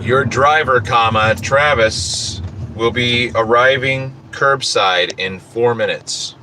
Your driver, Travis, will be arriving curbside in 4 minutes.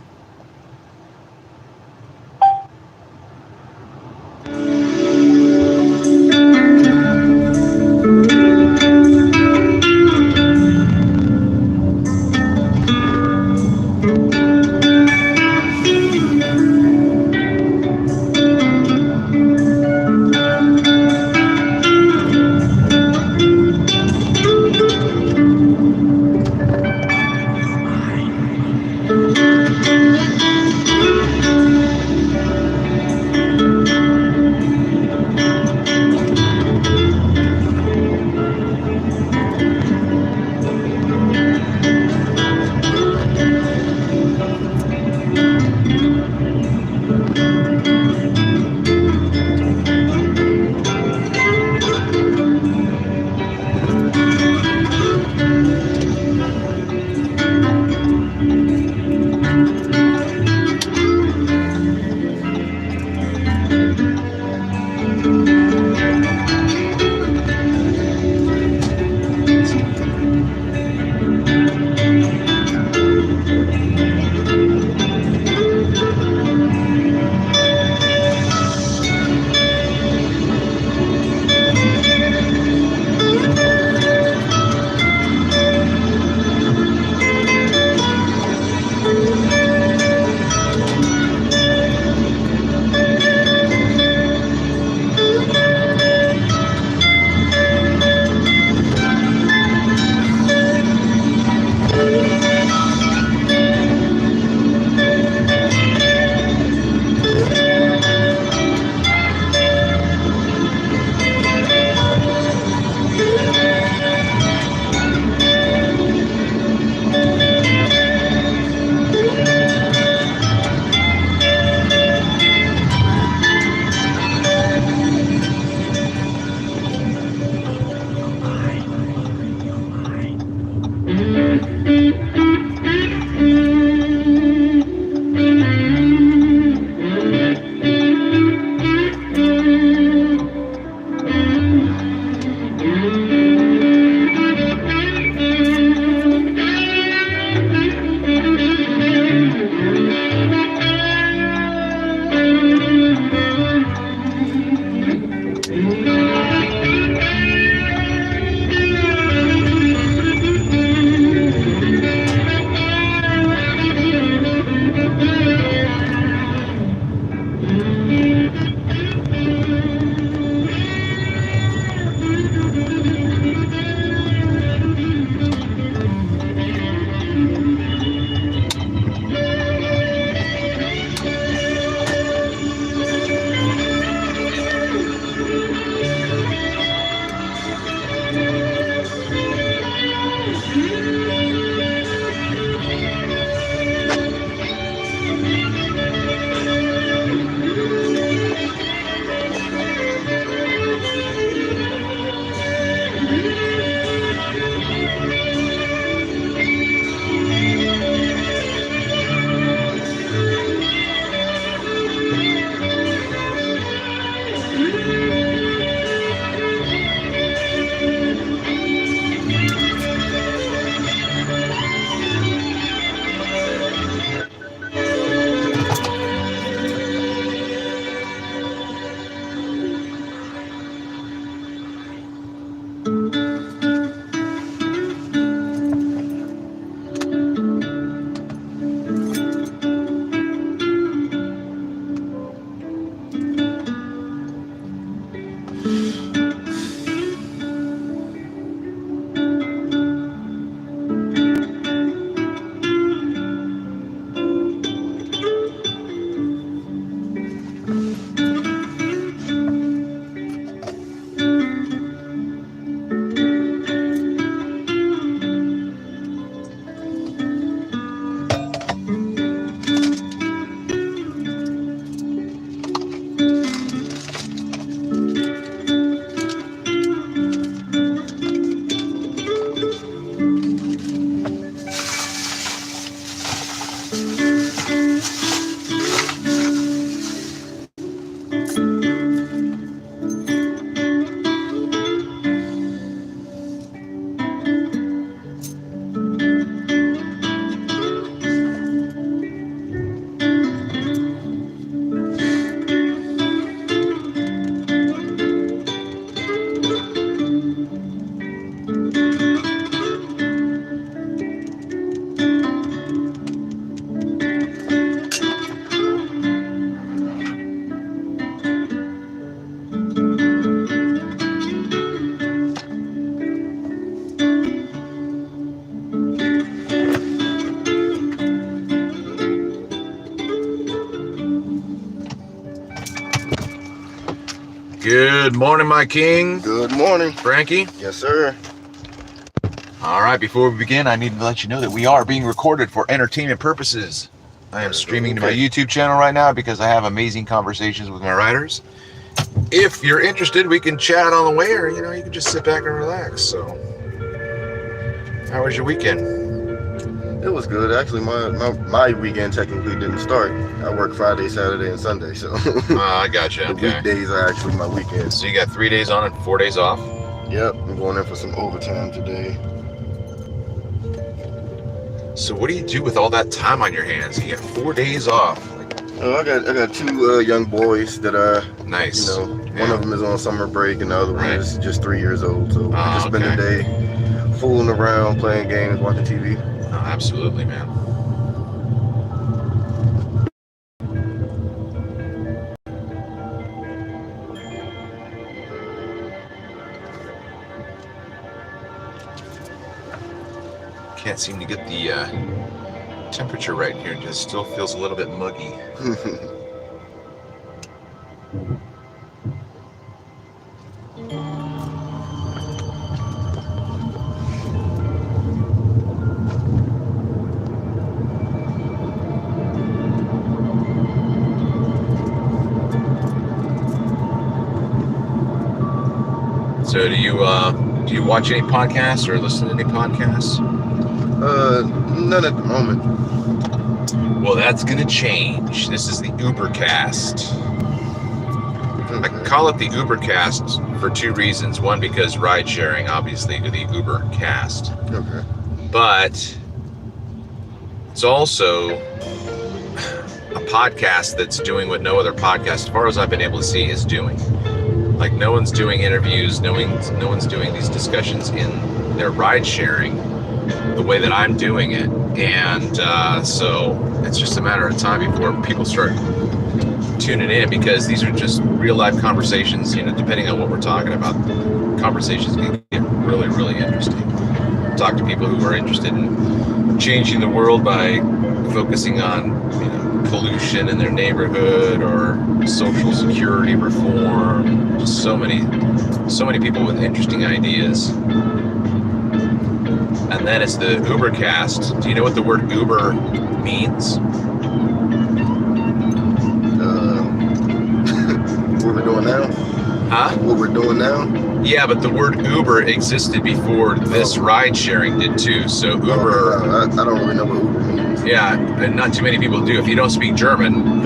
Good morning, my king. Good morning. Frankie? Yes, sir. All right, before we begin, I need to let you know that we are being recorded for entertainment purposes. I am streaming to my YouTube channel right now because I have amazing conversations with my riders. If you're interested, we can chat on the way, or you can just sit back and relax. So, how was your weekend? It was good. Actually, my weekend technically didn't start. I work Friday, Saturday, and Sunday, so I gotcha. the Okay. weekdays are actually my weekends. So you got 3 days on and 4 days off? Yep, I'm going in for some overtime today. So what do you do with all that time on your hands? You got 4 days off. Oh, I got two young boys that are Nice. One of them is on summer break and the other one is just 3 years old. So we just spend the day fooling around, playing games, watching TV. Oh, absolutely, man. Can't seem to get the temperature right here. It just still feels a little bit muggy. So do you watch any podcasts or listen to any podcasts? None at the moment. Well, that's gonna change. This is the Ubercast. I call it the Ubercast for two reasons. One, because ride sharing, obviously, to the Ubercast. Okay. But it's also a podcast that's doing what no other podcast, as far as I've been able to see, is doing. Like, no one's doing interviews, no one's doing these discussions in their ride sharing the way that I'm doing it. And so it's just a matter of time before people start tuning in, because these are just real life conversations, depending on what we're talking about. Conversations can get really, really interesting. Talk to people who are interested in changing the world by focusing on, pollution in their neighborhood or social security reform. Just so many people with interesting ideas. And then it's the Ubercast. Do you know what the word Uber means? What we're doing now? Huh? What we're doing now? Yeah, but the word Uber existed before this ride sharing did too. So Uber... I don't really know what Uber means. Yeah, and not too many people do. If you don't speak German,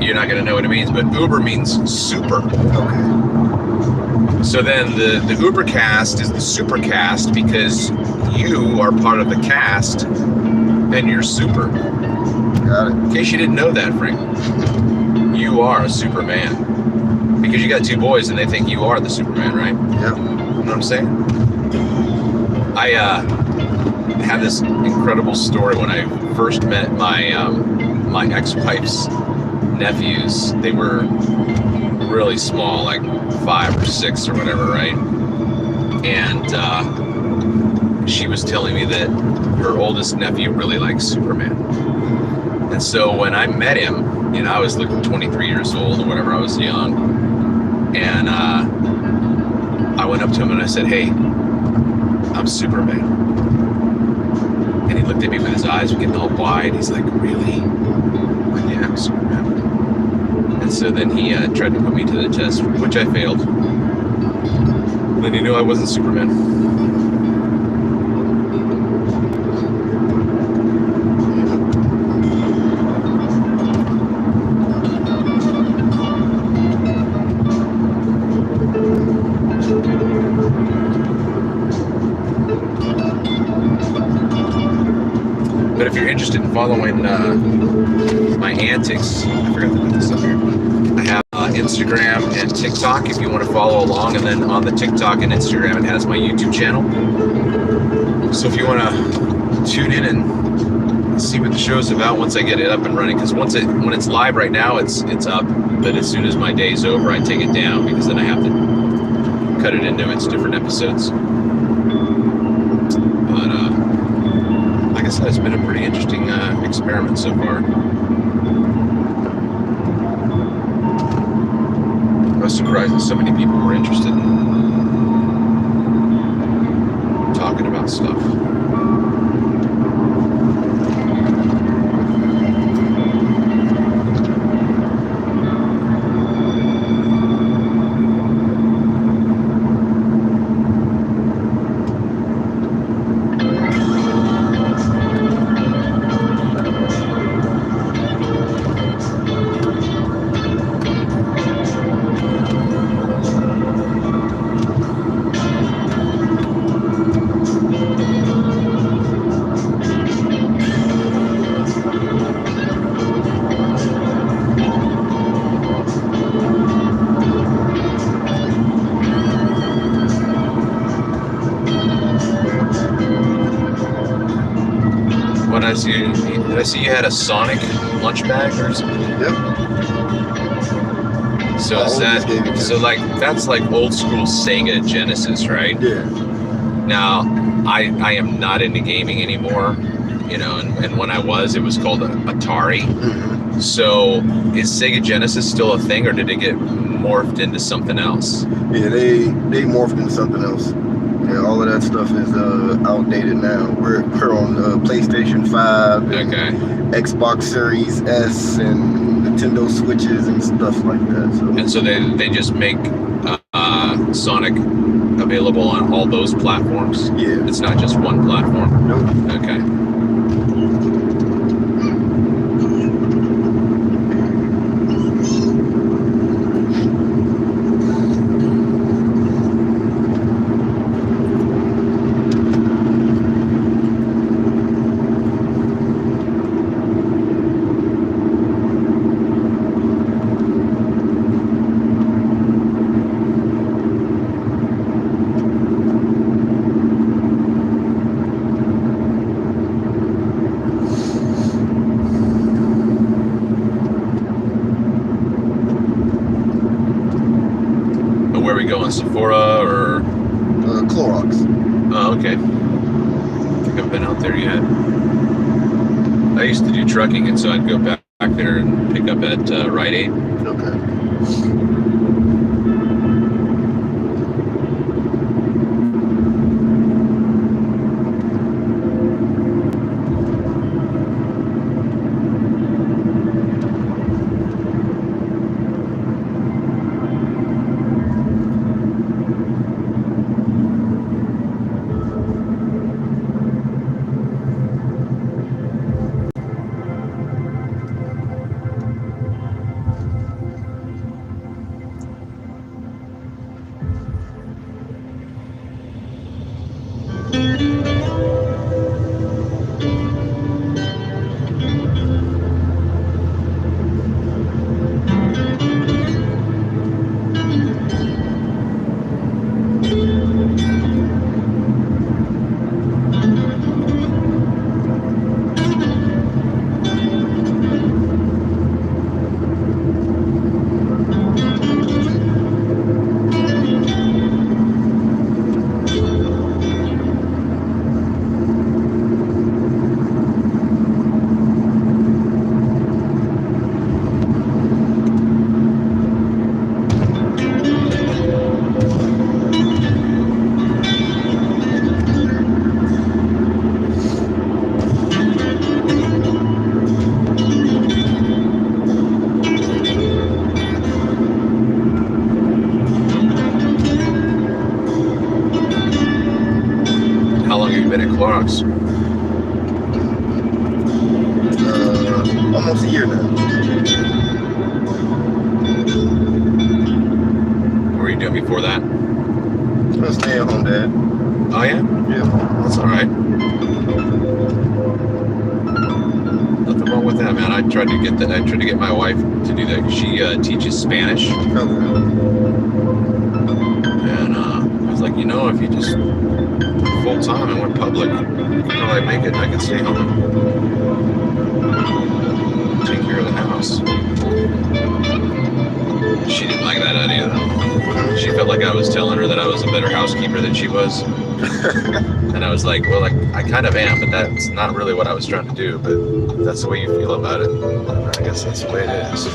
you're not going to know what it means. But Uber means super. Okay. So then the Ubercast is the supercast because you are part of the cast and you're super. Got it. In case you didn't know that, Frank, you are a Superman. Because you got two boys and they think you are the Superman, right? Yep. You know what I'm saying? I have this incredible story. When I first met my ex-wife's nephews, they were really small, like 5 or 6 or whatever, right? And she was telling me that her oldest nephew really likes Superman. And so when I met him, I was like 23 years old or whatever, I was young. And I went up to him and I said, "Hey, I'm Superman." And he looked at me with his eyes getting all wide. He's like, "Really?" I'm like, "Yeah, I'm Superman." And so then he tried to put me to the test, which I failed. And then he knew I wasn't Superman. But if you're interested in following my antics, I forgot to put this up here. I have Instagram and TikTok if you want to follow along, and then on the TikTok and Instagram it has my YouTube channel. So if you want to tune in and see what the show's about once I get it up and running, because when it's live right now, it's up. But as soon as my day's over, I take it down because then I have to cut it into its different episodes. But like I said, it's been a pretty interesting experiment so far. was surprised that so many people were interested in talking about stuff. Did I see you had a Sonic lunch bag or something? Yep. So is that like that's like old school Sega Genesis, right? Yeah. Now, I am not into gaming anymore, you know, and when I was, it was called Atari. Mm-hmm. So is Sega Genesis still a thing, or did it get morphed into something else? Yeah, they morphed into something else. Yeah, all of that stuff is outdated now. We're on PlayStation 5, and Xbox Series S, and Nintendo Switches and stuff like that. So they just make Sonic available on all those platforms? Yeah. It's not just one platform? Nope. Okay. Sephora or Clorox. Oh, okay. I think I've been out there yet. I used to do trucking, and so I'd go back there and pick up at Rite Aid. Okay. Clorox? Almost a year now. What were you doing before that? I was stay-at-home dad. Oh yeah? Yeah. That's all right. Nothing wrong with that, man. I tried to get my wife to do that. She teaches Spanish. Okay. And I was like, you know, if you just full time and went public, you could probably make it. I could stay home and take care of the house. She didn't like that idea, though. She felt like I was telling her that I was a better housekeeper than she was. And I was like, well, I kind of am, but that's not really what I was trying to do. But if that's the way you feel about it, I guess that's the way it is.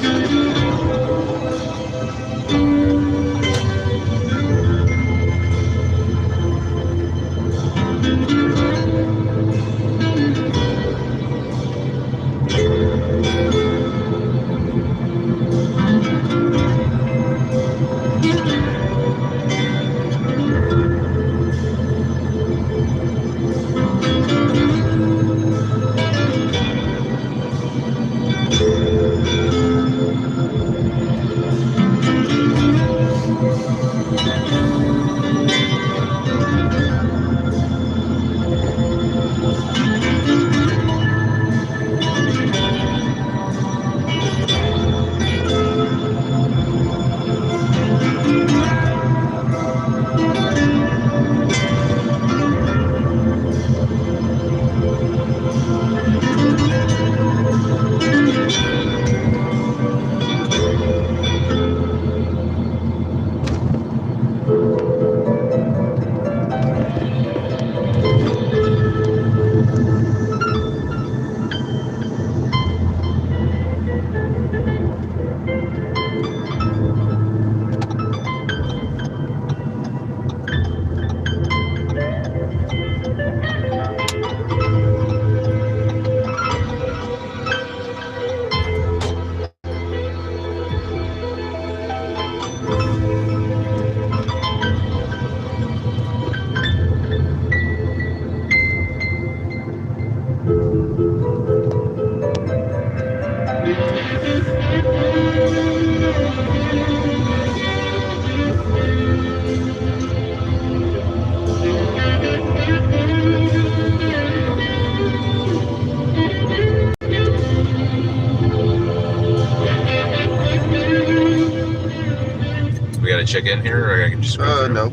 Check in here, or I can just go through? No.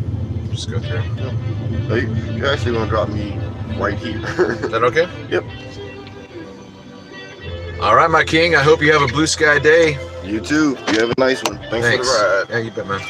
Just go through? No. You're actually going to drop me right here. Is that okay? Yep. All right, my king. I hope you have a blue sky day. You too. You have a nice one. Thanks for the ride. Yeah, you bet, man.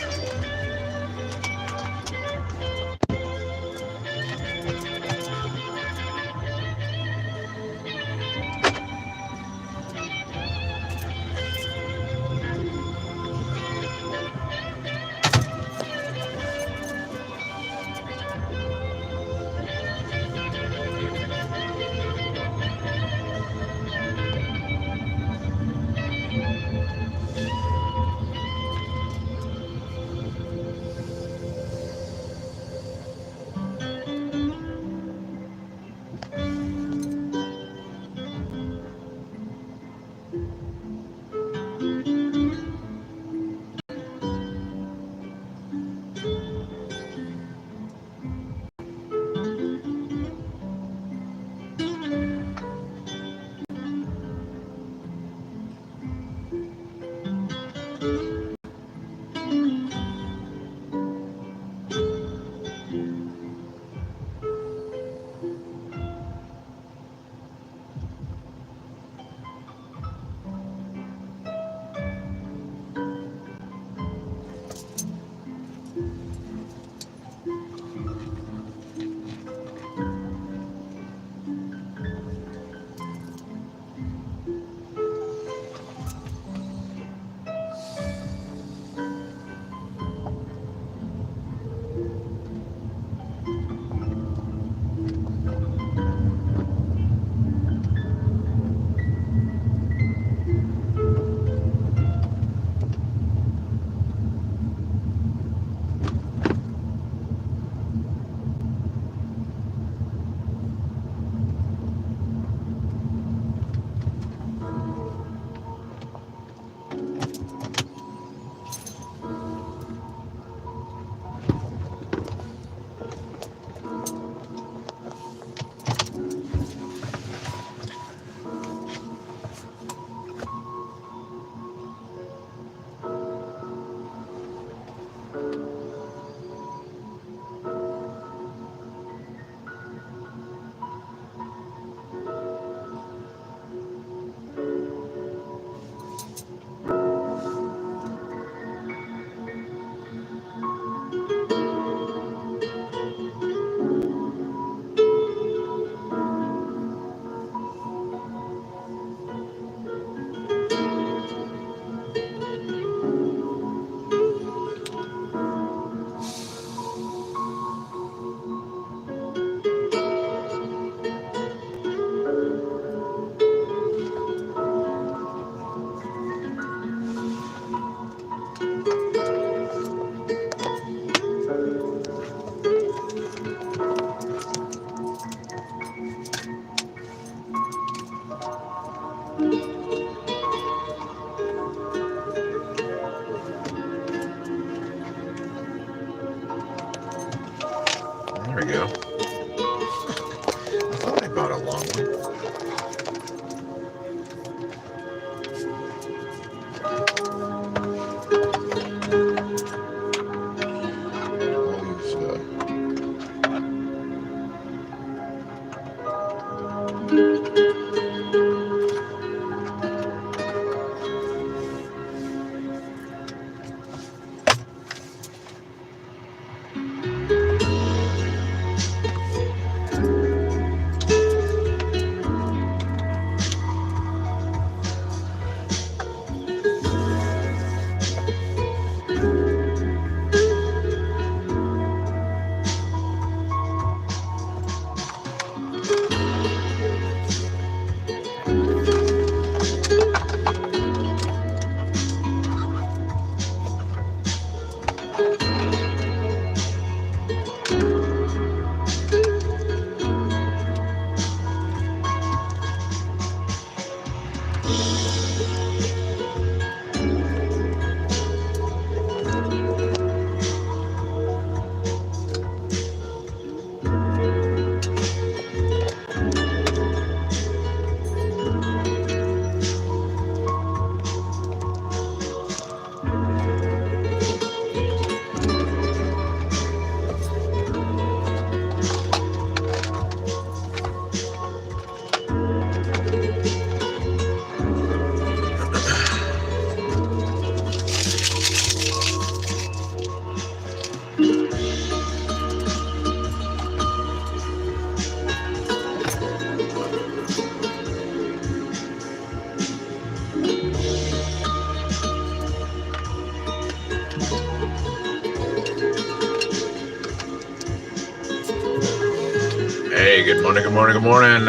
Good morning,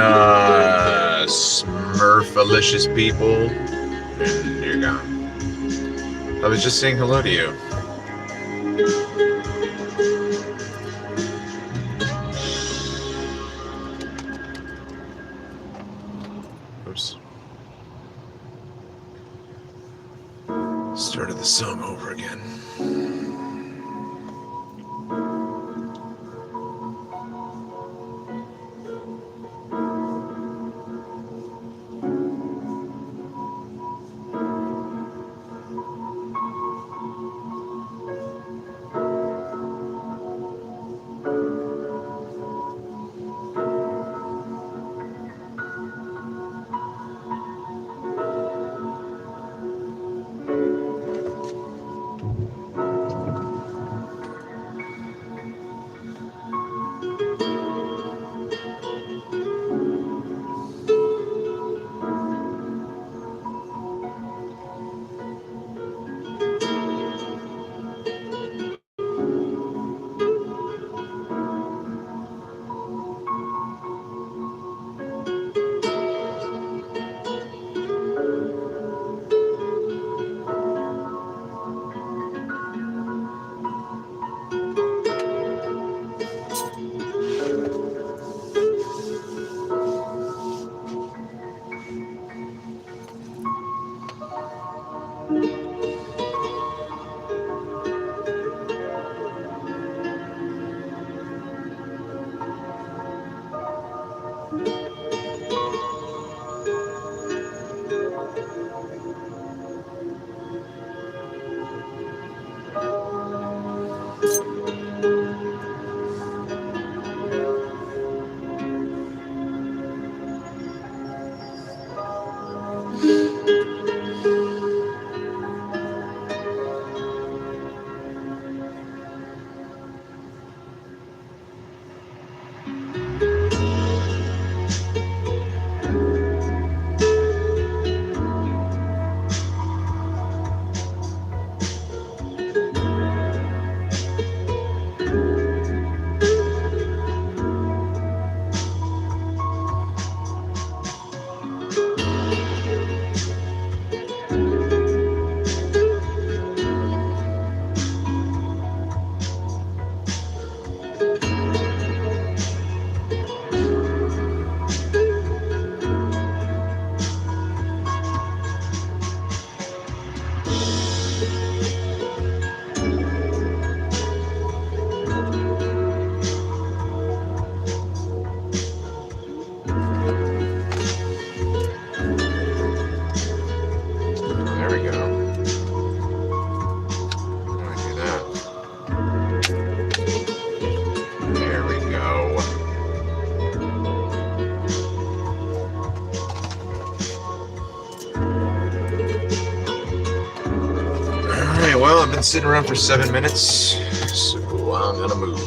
Smurfalicious people. And you're gone. I was just saying hello to you. Oops. Started the song over again. Sitting around for 7 minutes, so I'm gonna move.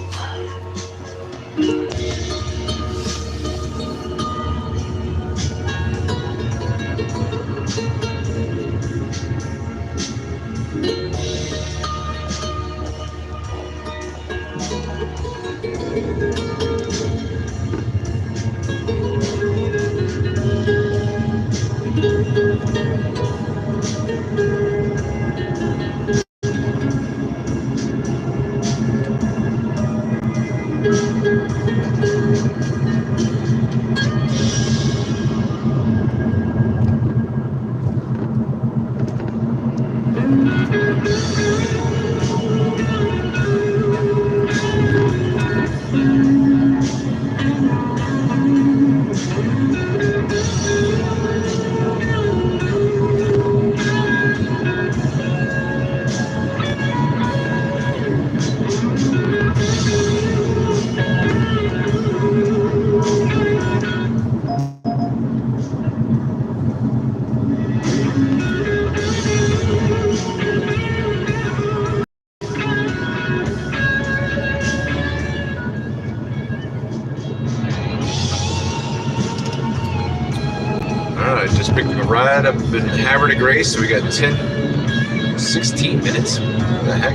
Just picked a ride up in Havre de Grace, so we got 16 minutes. What the heck?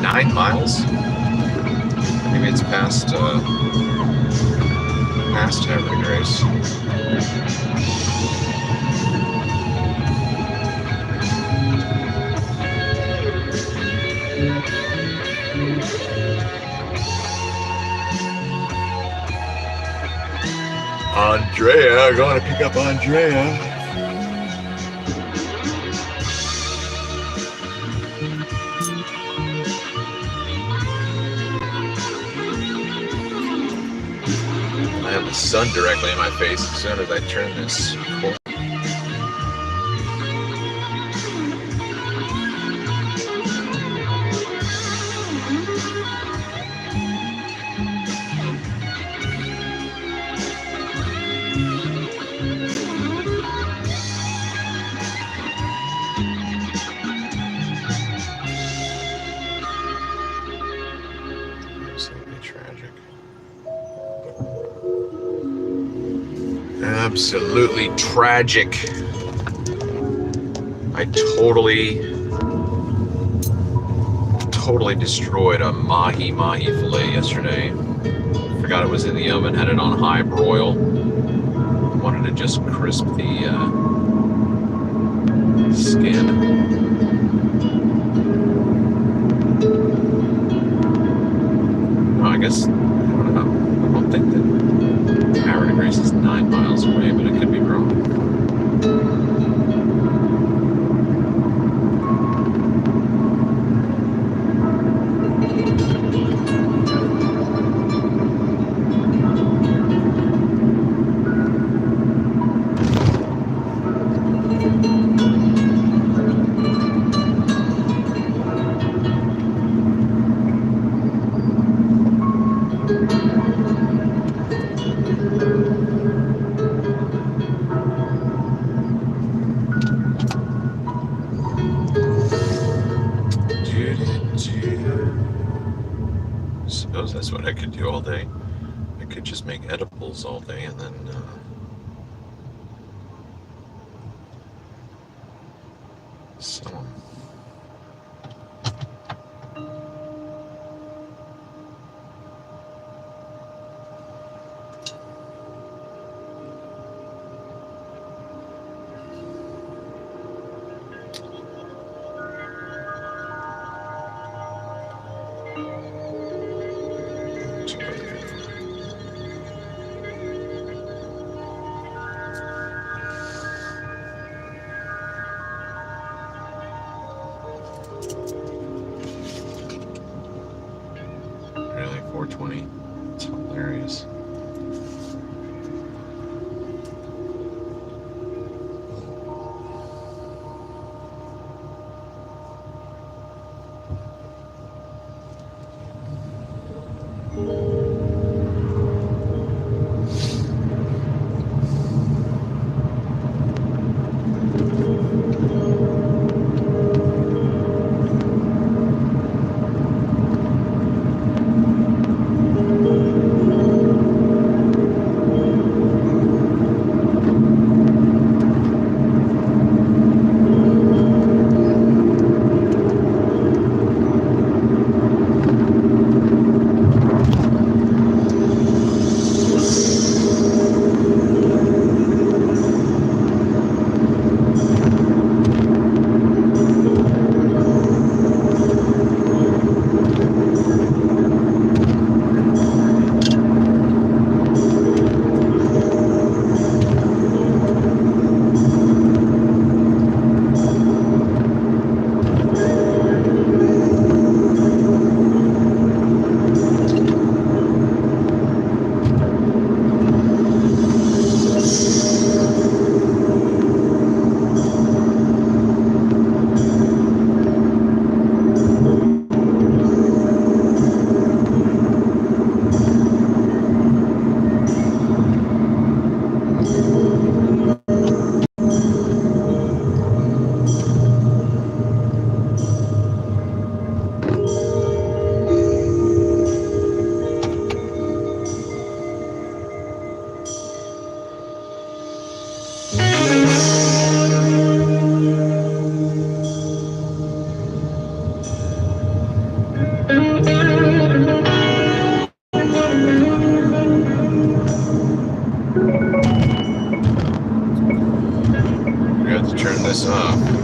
9 miles? Maybe it's past past Havre de Grace. Andrea, going to pick up Andrea. I have the sun directly in my face as soon as I turn this corner. Absolutely tragic. I totally destroyed a mahi fillet yesterday. Forgot it was in the oven, had it on high broil. Wanted to just crisp the skin. Oh, I guess, I don't know. I don't think that Havre de Grace is 9 miles away, but I could be wrong. Suppose that's what I could do all day. I could just make edibles all day and then sell them. this up.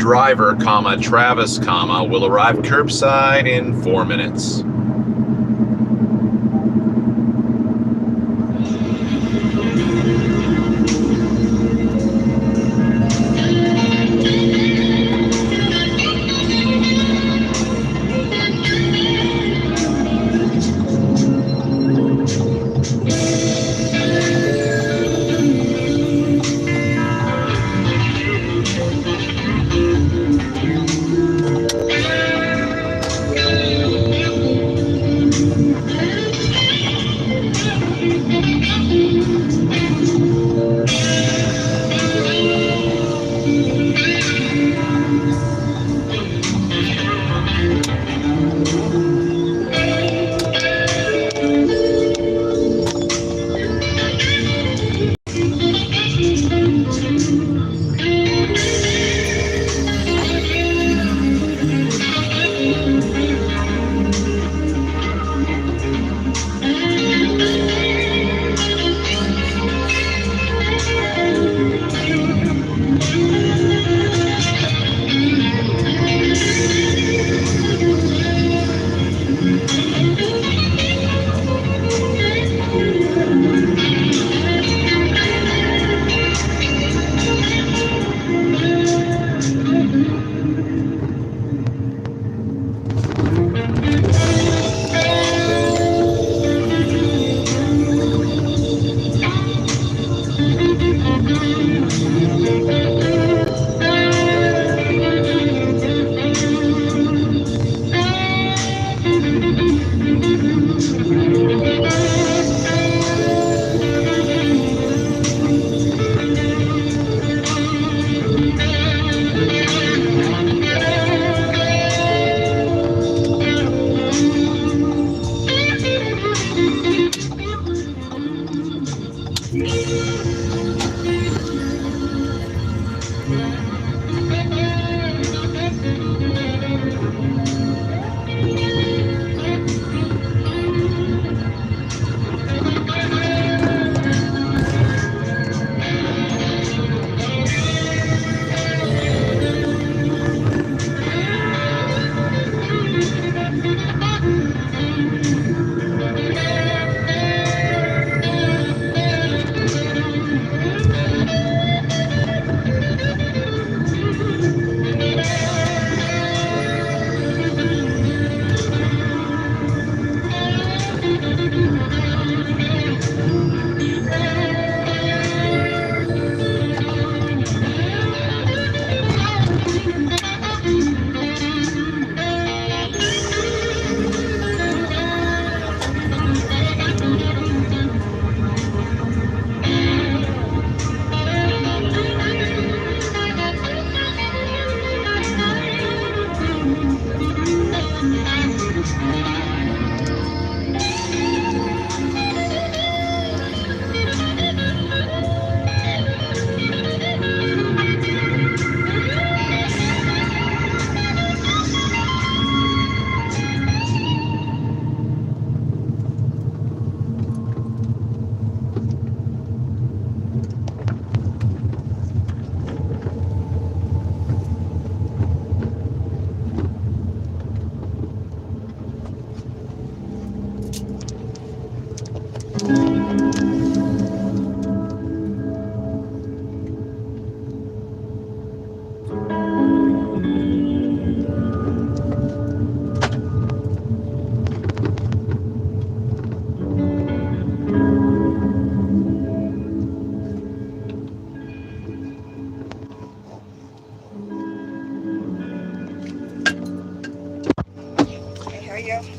driver, Travis, will arrive curbside in 4 minutes.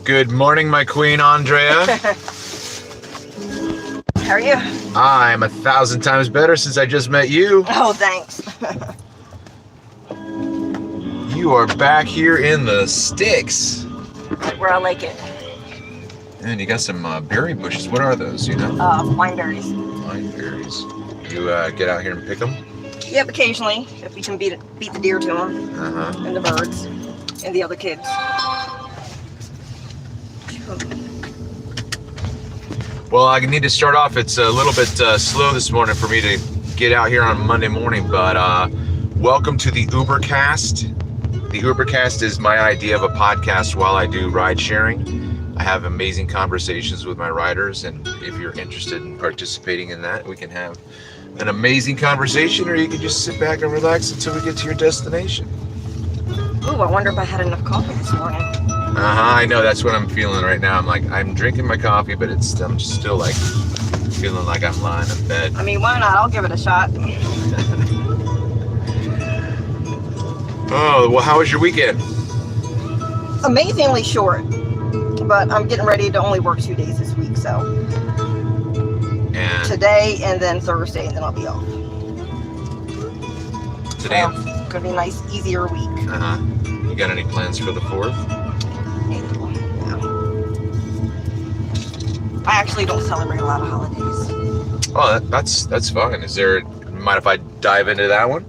Good morning, my queen, Andrea. How are you? I'm 1,000 times better since I just met you. Oh, thanks. You are back here in the sticks. Right where I like it. And you got some berry bushes. What are those, you know? Wine berries. Wine berries. You get out here and pick them? Yep, occasionally, if we can beat the deer to them. Uh-huh. And the birds. And the other kids. Well, I need to start off. It's a little bit slow this morning for me to get out here on Monday morning, but Welcome to the Ubercast. The Ubercast is my idea of a podcast while I do ride sharing. I have amazing conversations with my riders, and if you're interested in participating in that, we can have an amazing conversation, or you can just sit back and relax until we get to your destination. Ooh, I wonder if I had enough coffee this morning. I know, that's what I'm feeling right now. I'm drinking my coffee, but I'm still like feeling like I'm lying in bed. I mean, why not? I'll give it a shot. Oh, well, how was your weekend? Amazingly short, but I'm getting ready to only work 2 days this week, so And today and then Thursday, and then I'll be off. today, So, gonna be a nice, easier week. You got any plans for the 4th? I actually don't celebrate a lot of holidays. Oh, that's fine. Mind if I dive into that one?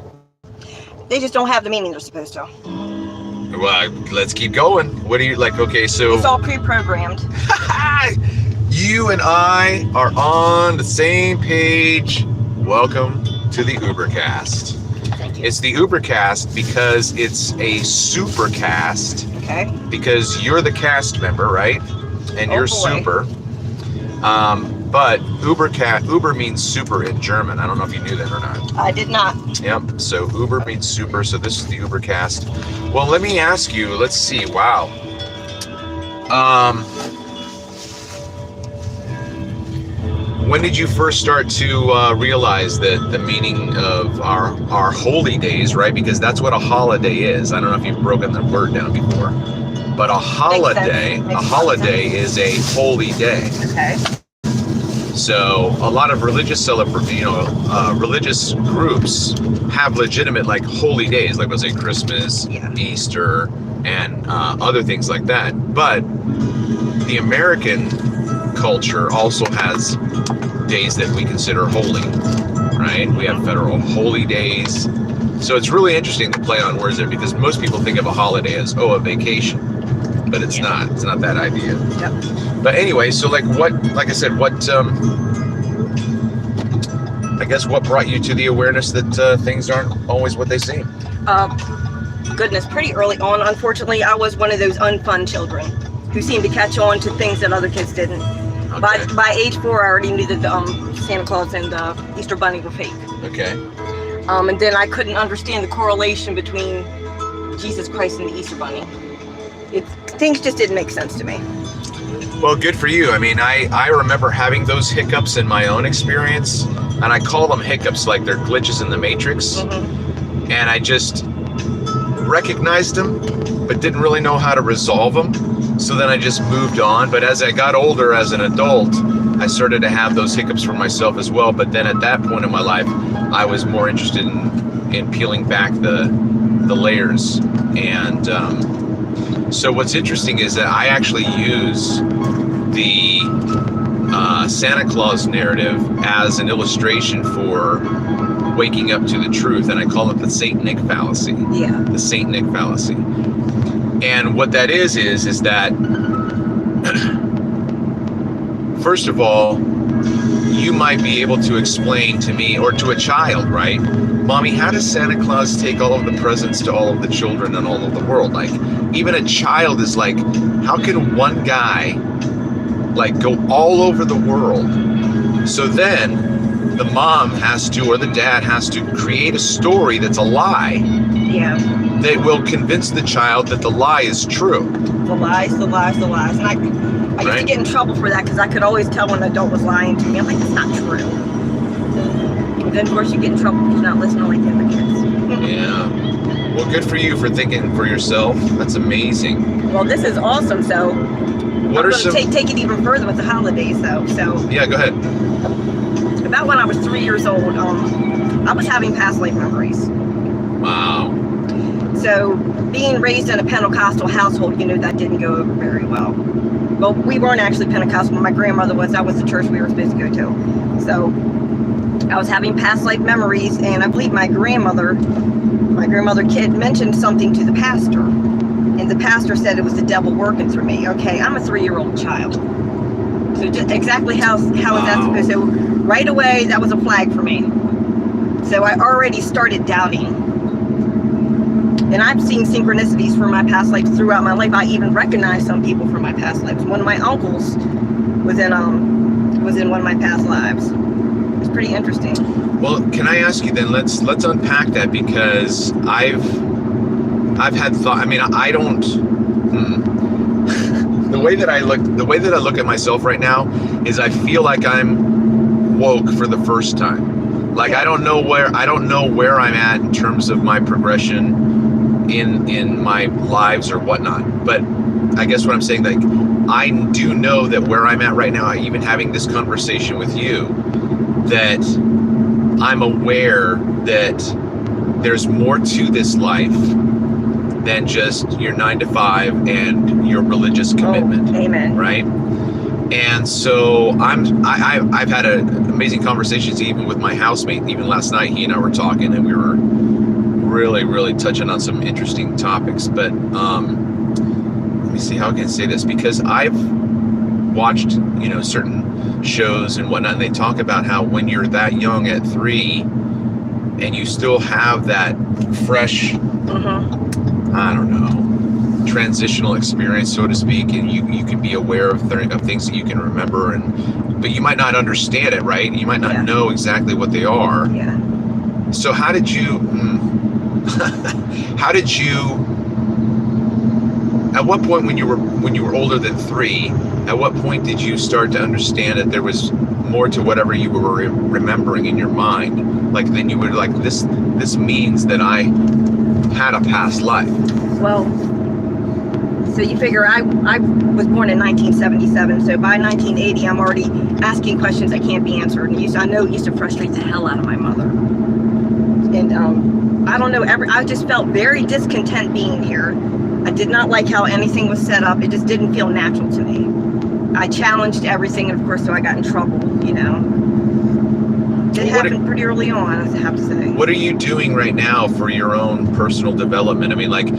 They just don't have the meaning they're supposed to. Well, let's keep going. What do you like? Okay, so It's all pre-programmed. you and I are on the same page. Welcome to the Ubercast. Thank you. It's the Ubercast because it's a supercast. Okay. Because you're the cast member, right? And Oh, you're boy. super. But Uber means super in German. I don't know if you knew that or not. I did not. Yep. So Uber means super. So this is the Ubercast. Well, let me ask you. Let's see. Wow. When did you first start to realize that the meaning of our holy days, right? Because that's what a holiday is. I don't know if you've broken the word down before, but a holiday, is a holy day. Okay. So a lot of religious religious groups have legitimate like holy days, like let's say Christmas, Yeah. Easter, and other things like that. But the American culture also has days that we consider holy, right? We have federal holy days. So it's really interesting to play on words there, because most people think of a holiday as, a vacation, but it's not. It's not that idea. Yep. But anyway, so what brought you to the awareness that things aren't always what they seem? Goodness, pretty early on. Unfortunately, I was one of those unfun children who seemed to catch on to things that other kids didn't. Okay. By age 4, I already knew that Santa Claus and the Easter Bunny were fake. Okay. And then I couldn't understand the correlation between Jesus Christ and the Easter Bunny. Things just didn't make sense to me. Well, good for you. I mean, I remember having those hiccups in my own experience, and I call them hiccups like they're glitches in the Matrix. Mm-hmm. And I just recognized them, but didn't really know how to resolve them. So then I just moved on. But as I got older as an adult, I started to have those hiccups for myself as well. But then at that point in my life, I was more interested in peeling back the layers. And so what's interesting is that I actually use the Santa Claus narrative as an illustration for waking up to the truth, and I call it the Saint Nick fallacy. Yeah. The Saint Nick fallacy. And what that is that first of all, you might be able to explain to me or to a child, right? Mommy, how does Santa Claus take all of the presents to all of the children in all of the world? Like, even a child is like, how can one guy like go all over the world? So then the mom has to, or the dad has to, create a story that's a lie. Yeah. That will convince the child that the lie is true. The lies. And I used to get in trouble for that because I could always tell when an adult was lying to me. I'm like, that's not true. And then, of course, you get in trouble if you're not listening like the other kids. Yeah. Well, good for you for thinking for yourself. That's amazing. Well, this is awesome. So What are some... take it even further with the holidays, though. So Yeah, go ahead. about when I was 3 years old, I was having past life memories. Wow. So being raised in a Pentecostal household, that didn't go over very well. Well, we weren't actually Pentecostal. My grandmother was. That was the church we were supposed to go to. So I was having past life memories, and I believe my grandmother kid mentioned something to the pastor, and the pastor said it was the devil working through me. Okay, I'm a 3-year-old child. So just exactly how is that supposed to? So right away, that was a flag for me. So I already started doubting And I've seen synchronicities from my past lives throughout my life. I even recognize some people from my past lives. One of my uncles was in one of my past lives. It's pretty interesting. Well, can I ask you then? Let's unpack that, because I've had thought. I mean, I don't. The way that I look at myself right now is I feel like I'm woke for the first time. Like I don't know where I'm at in terms of my progression in my lives or whatnot. But I guess what I'm saying, like, I do know that where I'm at right now, even having this conversation with you, that I'm aware that there's more to this life than just your 9 to 5 and your religious commitment. Oh, amen. Right? And so I've had amazing conversations even with my housemate. Even last night, he and I were talking, and we were really, really touching on some interesting topics. But let me see how I can say this, because I've watched, certain shows and whatnot, and they talk about how when you're that young at 3 and you still have that fresh, I don't know, transitional experience, so to speak, and you can be aware of things that you can remember, but you might not understand it, right? You might not know exactly what they are. Yeah. So how did you at what point when you were older than 3, at what point did you start to understand that there was more to whatever you were remembering in your mind? Like, then you were like, this means that I had a past life. Well, so you figure I was born in 1977, so by 1980 I'm already asking questions that can't be answered, and I know it used to frustrate the hell out of my mother. And I don't know, I just felt very discontent being here. I did not like how anything was set up. It just didn't feel natural to me. I challenged everything, and of course, so I got in trouble, It happened pretty early on, I have to say. What are you doing right now for your own personal development? I mean, like,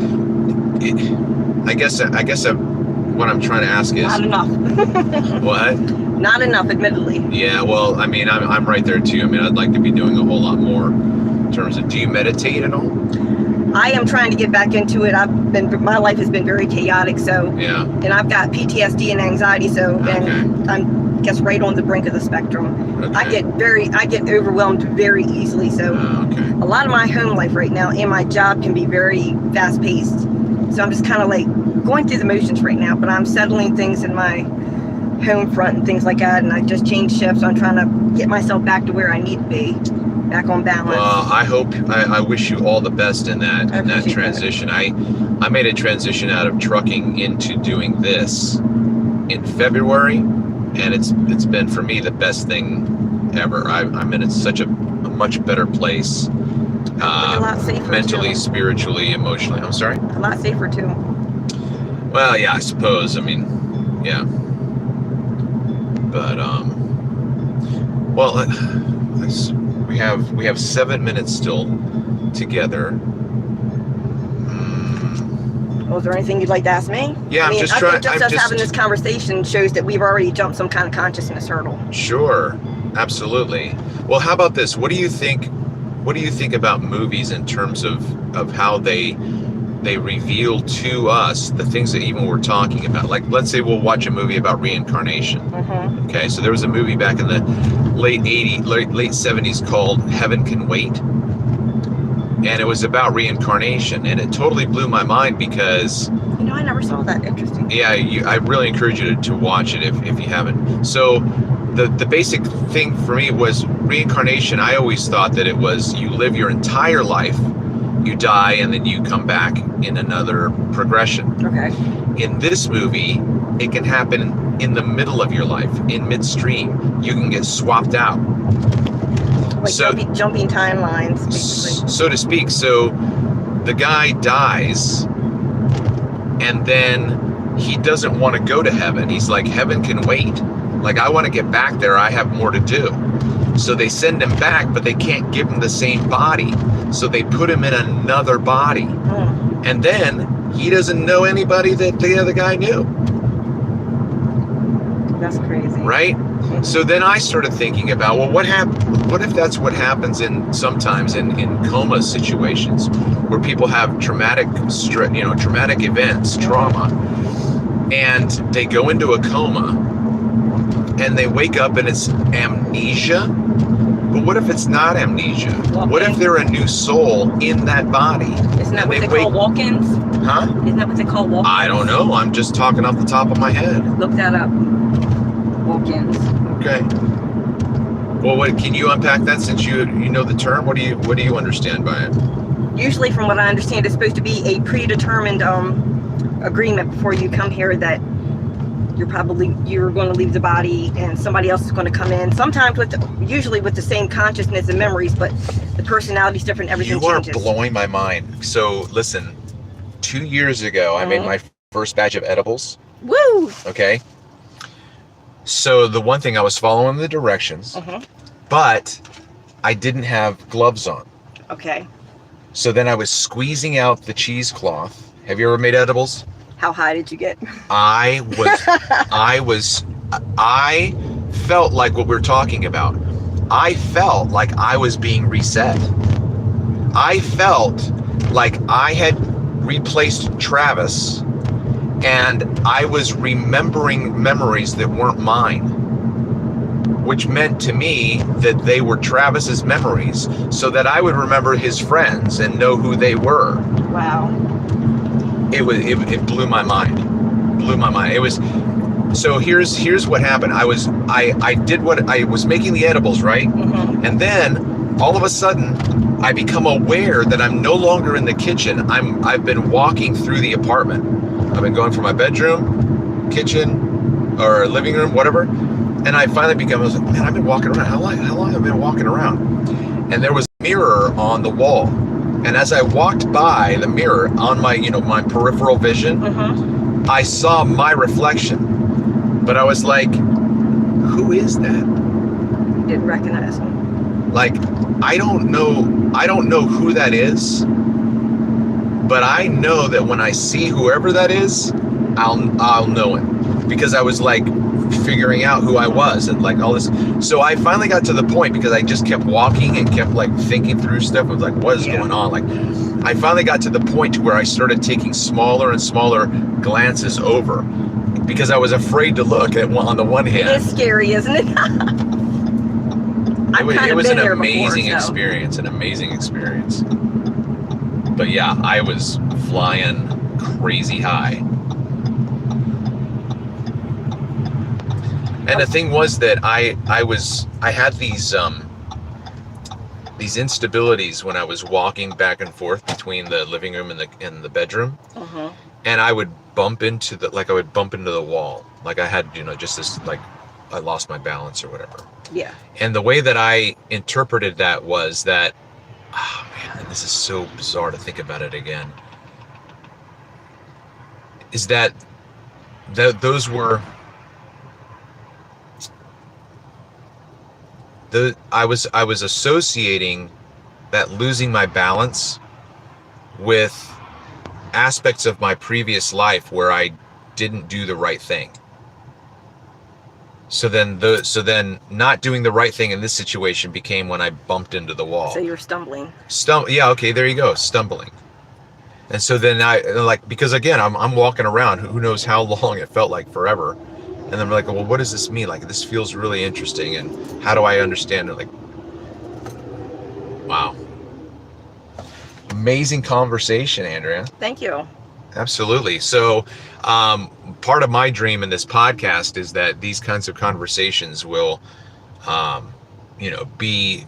I guess what I'm trying to ask is... Not enough. What? Not enough, admittedly. Yeah, well, I mean, I'm right there too. I mean, I'd like to be doing a whole lot more in terms of, do you meditate at all? I am trying to get back into it. My life has been very chaotic, so yeah. And I've got PTSD and anxiety, so and I'm just right on the brink of the spectrum. Okay. I get overwhelmed very easily, so a lot of my home life right now and my job can be very fast paced. So I'm just kind of like going through the motions right now, but I'm settling things in my home front and things like that, and I just changed shifts, so I'm trying to get myself back to where I need to be. Back on balance. I wish you all the best in that transition. I made a transition out of trucking into doing this in February, and it's been for me the best thing ever. I'm in such a much better place, a lot safer mentally, too. Spiritually, emotionally. I'm sorry. A lot safer too. Well, yeah, I suppose. I mean, yeah, but well. We have 7 minutes still together. Well, is there anything you'd like to ask me? Yeah, I just think us having this conversation shows that we've already jumped some kind of consciousness hurdle. Sure, absolutely. Well, how about this? What do you think about movies in terms of how they reveal to us the things that even we're talking about? Like, let's say we'll watch a movie about reincarnation. Okay, so there was a movie back in the late 70s called Heaven Can Wait, and it was about reincarnation, and it totally blew my mind because I never saw that. Interesting. Yeah, I really encourage you to watch it if you haven't. So the basic thing for me was reincarnation. I always thought that it was you live your entire life, you die, and then you come back in another progression. Okay. In this movie, it can happen in the middle of your life, in midstream. You can get swapped out. Like jumping timelines, basically. So to speak. So the guy dies, and then he doesn't want to go to heaven. He's like, heaven can wait. Like, I want to get back there. I have more to do. So they send him back, but they can't give him the same body. So they put him in another body. And then he doesn't know anybody that the other guy knew. That's crazy. Right? So then I started thinking about, well, what if that's what happens sometimes in coma situations where people have traumatic events, trauma, and they go into a coma and they wake up and it's amnesia? But what if it's not amnesia? What if they're a new soul in that body? Isn't that what they call walk-ins? Huh? Isn't that what they call walk-ins? I don't know. I'm just talking off the top of my head. Look that up. Walk-ins. Okay. Well, can you unpack that since you know the term? What do you understand by it? Usually, from what I understand, it's supposed to be a predetermined agreement before you come here that you're going to leave the body and somebody else is going to come in. Sometimes usually with the same consciousness and memories, but the personality's different. Everything changes. You are blowing my mind. So listen, 2 years ago, I made my first batch of edibles. Woo! Okay. So the one thing, I was following the directions, but I didn't have gloves on. Okay. So then I was squeezing out the cheesecloth. Have you ever made edibles? How high did you get? I felt like what we're talking about. I felt like I was being reset. I felt like I had replaced Travis and I was remembering memories that weren't mine, which meant to me that they were Travis's memories so that I would remember his friends and know who they were. Wow. It blew my mind. It was, so here's what happened. I was making the edibles, right? And then all of a sudden I become aware that I'm no longer in the kitchen. I've been walking through the apartment. I've been going from my bedroom, kitchen, or living room, whatever. And I finally I was like, man, I've been walking around. How long have I been walking around? And there was a mirror on the wall. And as I walked by the mirror on my, my peripheral vision, I saw my reflection. But I was like, who is that? Didn't recognize him. Like, I don't know who that is. But I know that when I see whoever that is, I'll know it. Because I was like figuring out who I was and like all this. So I finally got to the point, because I just kept walking and kept like thinking through stuff. I was like, what is going on? Like, I finally got to the point to where I started taking smaller and smaller glances over, because I was afraid to look at on the one hand. It is scary, isn't it? It was an amazing experience, But yeah, I was flying crazy high. And the thing was that I had these instabilities when I was walking back and forth between the living room and the bedroom. And I would bump into the wall. Like I had, just this, like I lost my balance or whatever. Yeah. And the way that I interpreted that was that, oh man, this is so bizarre to think about it again, is that those were I was associating that losing my balance with aspects of my previous life where I didn't do the right thing. So then not doing the right thing in this situation became when I bumped into the wall. So you're stumbling. Yeah, okay, there you go, stumbling. And so then because again, I'm walking around, who knows how long, it felt like forever. And then I'm like, well, what does this mean? Like, this feels really interesting, and how do I understand it? Like, wow. Amazing conversation, Andrea. Thank you. Absolutely. So part of my dream in this podcast is that these kinds of conversations will, be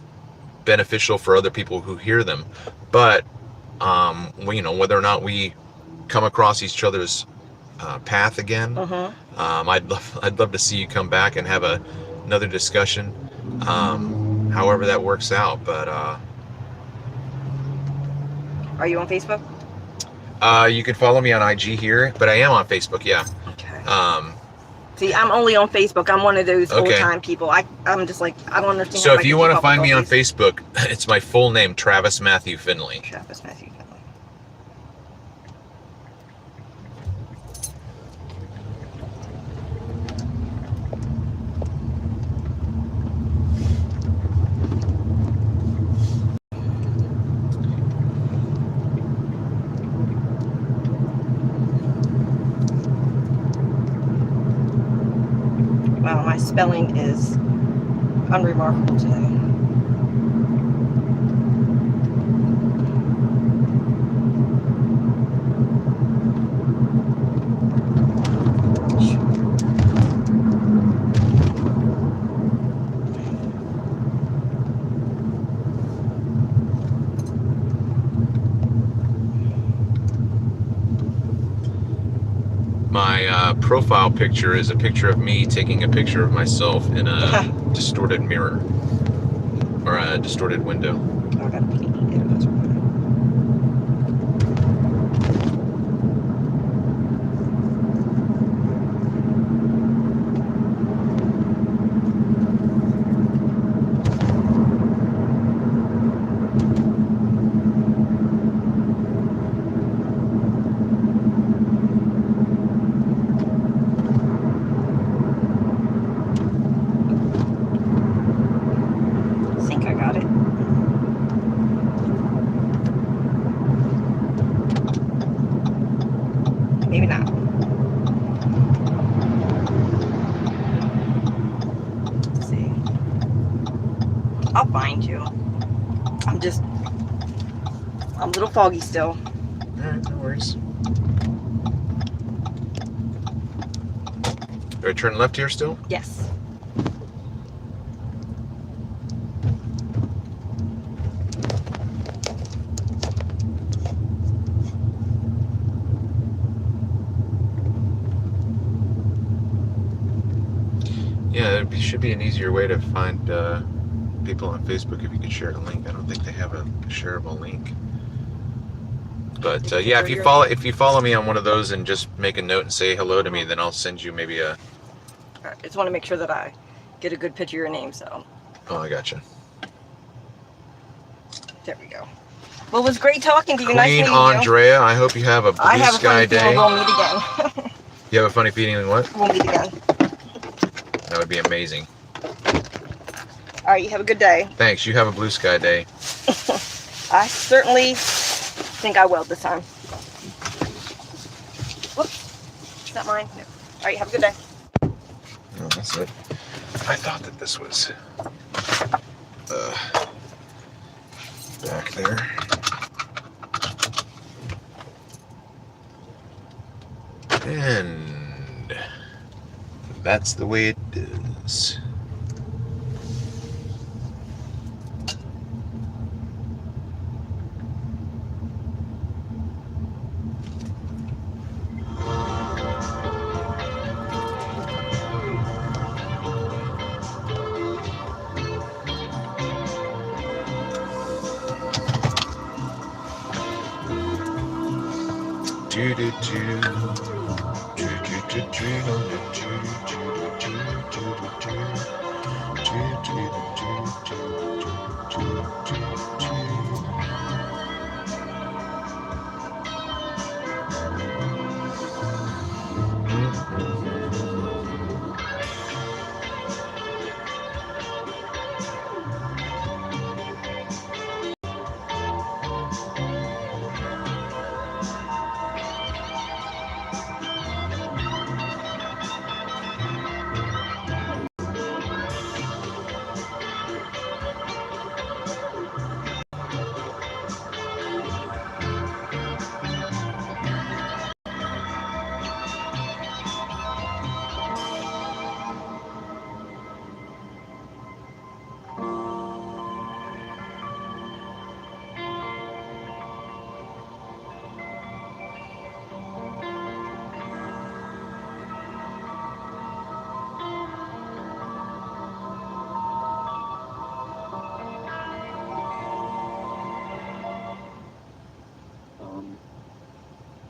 beneficial for other people who hear them. But, whether or not we come across each other's path again, I'd love to see you come back and have another discussion, however that works out. But are you on Facebook? You can follow me on IG here, but I am on Facebook. Yeah. Okay. See, I'm only on Facebook. I'm one of those old-time people. I'm just like, I don't understand. So if you want to find me on Facebook, it's my full name, Travis Matthew Finley. Travis Matthew Finley. Wow, my spelling is unremarkable today. My profile picture is a picture of me taking a picture of myself in a distorted mirror or a distorted window. Oh, I got a pee. Yeah, that's right. I think I got it. Maybe not. Let's see. I'll find you. I'm a little foggy still. Alright, no worries. Do I turn left here still? Yes. Yeah, there should be an easier way to find people on Facebook if you could share a link. I don't think they have a shareable link. But yeah, if you follow me on one of those and just make a note and say hello to me, then I'll send you maybe a. I just want to make sure that I get a good picture of your name. So. Oh, I gotcha. There we go. Well, it was great talking to you. Queen Nice meeting Andrea, I hope you have a blue I have a sky funny feeling day. we'll meet again. You have a funny feeling what? We'll meet again. That would be amazing. All right, you have a good day. Thanks. You have a blue sky day. I certainly think I will this time. Whoops. Is that mine? No. All right, have a good day. Oh, that's it. I thought that this was back there. And that's the way it is.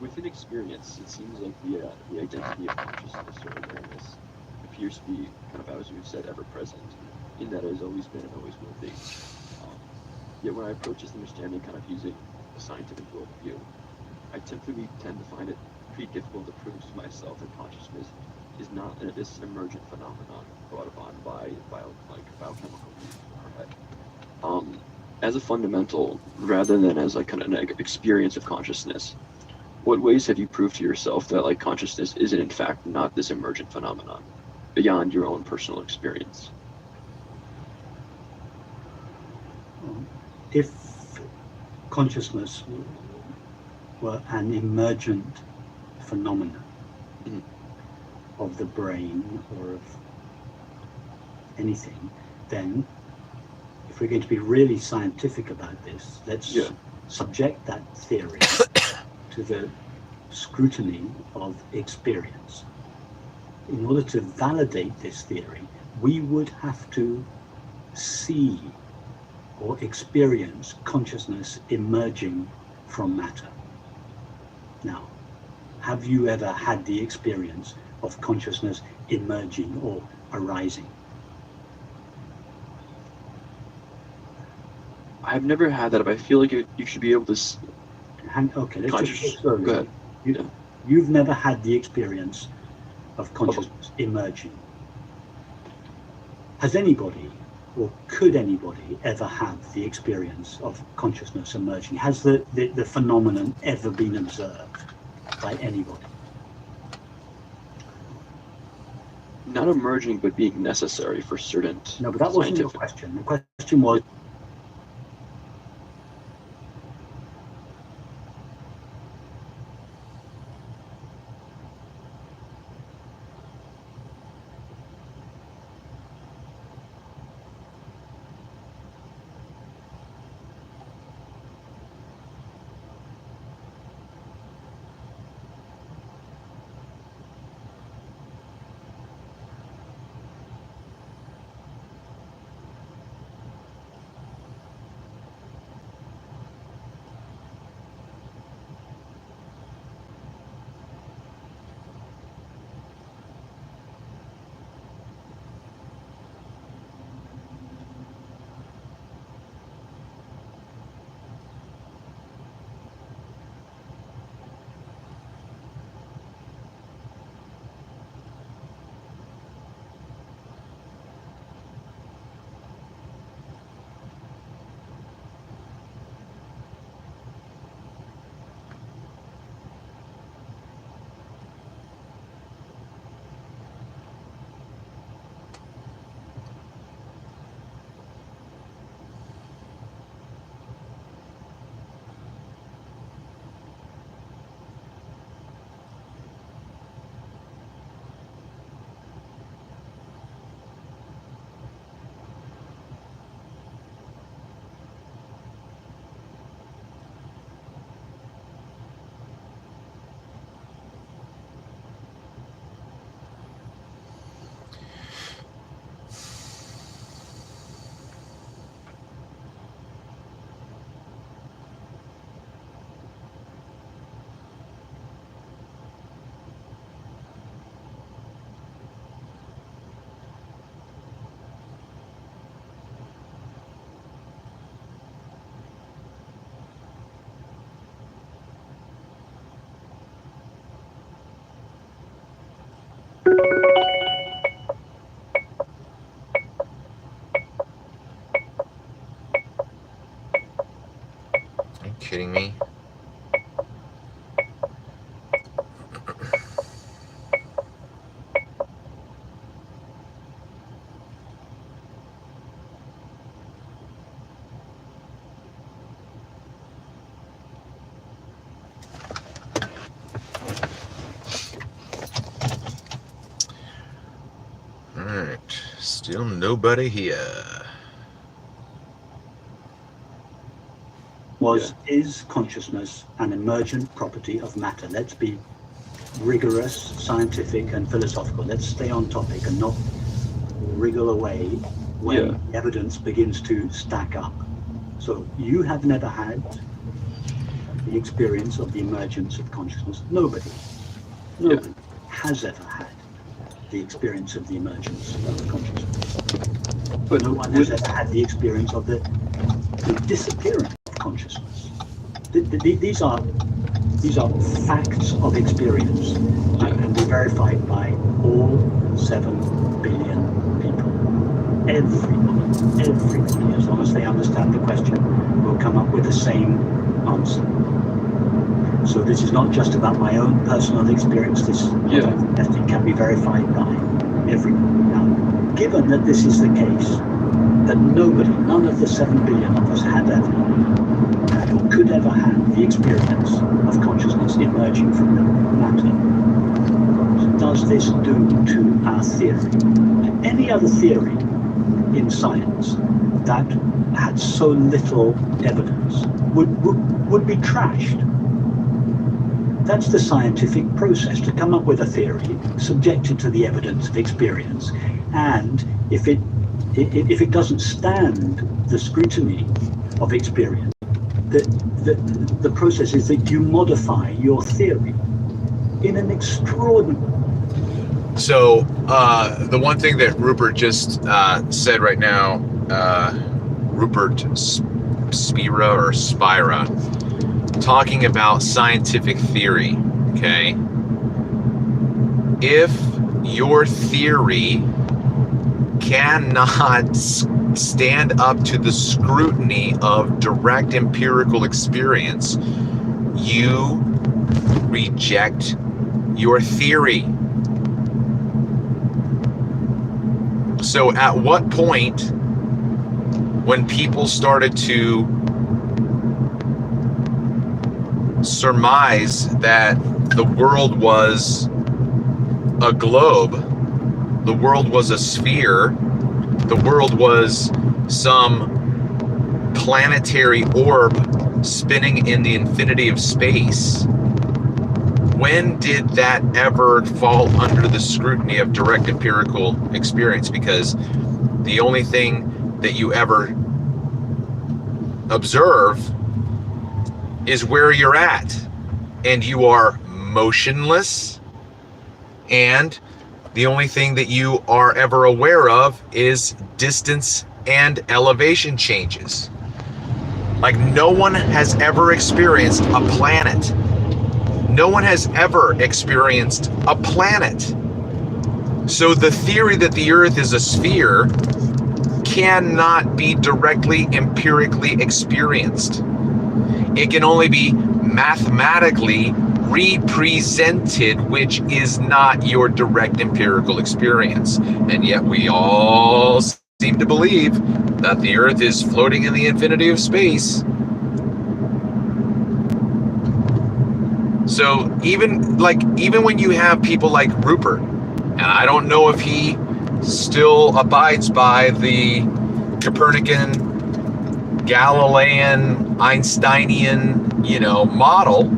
Within experience, it seems like the identity of consciousness or awareness appears to be kind of, as we've said, ever present, in that it has always been and always will be. Yet when I approach this understanding kind of using a scientific worldview, I typically tend to find it pretty difficult to prove to myself that consciousness is not this emergent phenomenon brought upon by biochemical reasons. As a fundamental, rather than as like kind of an experience of consciousness, what ways have you proved to yourself that like consciousness isn't in fact not this emergent phenomenon? beyond your own personal experience? If consciousness were an emergent phenomenon of the brain or of anything, then if we're going to be really scientific about this, let's subject that theory to the scrutiny of experience. In order to validate this theory, we would have to see or experience consciousness emerging from matter. Now, have you ever had the experience of consciousness emerging or arising? I've never had that, but I feel like you should be able to. Okay, let's just go Go ahead. You've never had the experience of consciousness emerging. Has anybody, or could anybody, ever have the experience of consciousness emerging? Has the phenomenon ever been observed by anybody? Not emerging, but being necessary for certain. No, but that wasn't your question. The question was, Are you kidding me? Alright, still nobody here. Is consciousness an emergent property of matter? Let's be rigorous, scientific, and philosophical. Let's stay on topic and not wriggle away when the evidence begins to stack up. So you have never had the experience of the emergence of consciousness. Nobody has ever had the experience of the emergence of consciousness. But no one has ever had the experience of the disappearance of consciousness. These are facts of experience and can be verified by all 7 billion people. Everybody, as long as they understand the question, will come up with the same answer. So this is not just about my own personal experience. This testing can be verified by everyone. Now, given that this is the case, that none of the 7 billion of us had or could ever have the experience of consciousness emerging from the matter, what does this do to our theory? Any other theory in science that had so little evidence would be trashed. That's the scientific process, to come up with a theory subjected to the evidence of experience, and if it doesn't stand the scrutiny of experience, the process is that you modify your theory in an extraordinary. So the one thing that Rupert just said right now, Rupert Spira, talking about scientific theory, okay? If your theory cannot stand up to the scrutiny of direct empirical experience, you reject your theory. So at what point, when people started to surmise that the world was a globe, the world was a sphere, the world was some planetary orb spinning in the infinity of space, when did that ever fall under the scrutiny of direct empirical experience? Because the only thing that you ever observe is where you're at, and you are motionless, and the only thing that you are ever aware of is distance and elevation changes. Like, no one has ever experienced a planet. No one has ever experienced a planet. So the theory that the Earth is a sphere cannot be directly empirically experienced. It can only be mathematically represented, which is not your direct empirical experience. And yet we all seem to believe that the Earth is floating in the infinity of space. So even when you have people like Rupert, and I don't know if he still abides by the Copernican, Galilean, Einsteinian, model,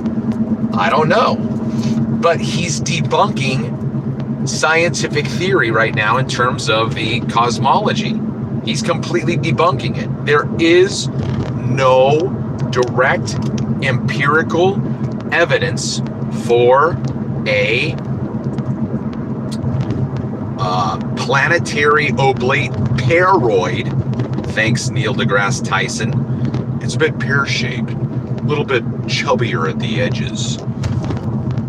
I don't know. But he's debunking scientific theory right now in terms of the cosmology. He's completely debunking it. There is no direct empirical evidence for a planetary oblate paroid. Thanks, Neil deGrasse Tyson. It's a bit pear-shaped, a little bit chubbier at the edges.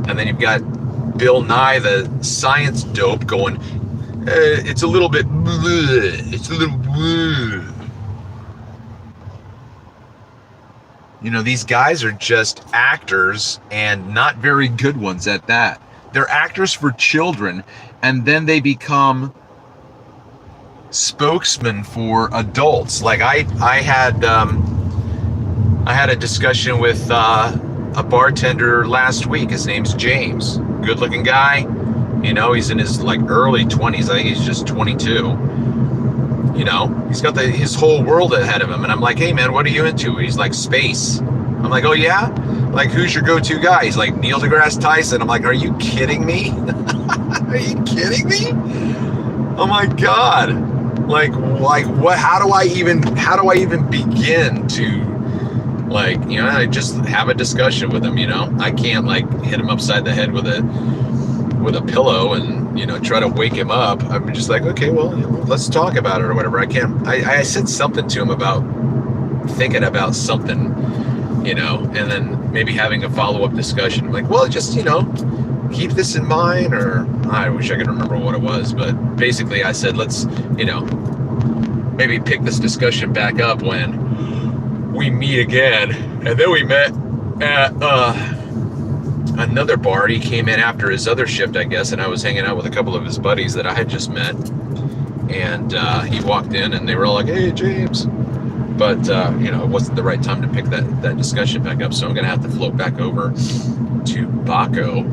And then you've got Bill Nye, the science dope, going, it's a little bit bleh, it's a little bleh. These guys are just actors, and not very good ones at that. They're actors for children, and then they become spokesmen for adults. Like I had a discussion with a bartender last week. His name's James. Good-looking guy. He's in his early 20s. I think he's just 22. He's got his whole world ahead of him. And I'm like, hey man, what are you into? He's like, space. I'm like, oh yeah? Like, who's your go-to guy? He's like, Neil deGrasse Tyson. I'm like, are you kidding me? Are you kidding me? Oh my God. Like what, how do I even begin to I just have a discussion with him, I can't hit him upside the head with a pillow and, try to wake him up. I'm just like, okay, well, let's talk about it or whatever. I said something to him about thinking about something, and then maybe having a follow-up discussion. I'm like, well, just, keep this in mind, or I wish I could remember what it was, but basically I said, let's, maybe pick this discussion back up when we meet again. And then we met at another bar. He came in after his other shift, I guess, and I was hanging out with a couple of his buddies that I had just met. And he walked in, and they were all like, "Hey, James." But, you know, it wasn't the right time to pick that discussion back up, so I'm going to have to float back over to Baco.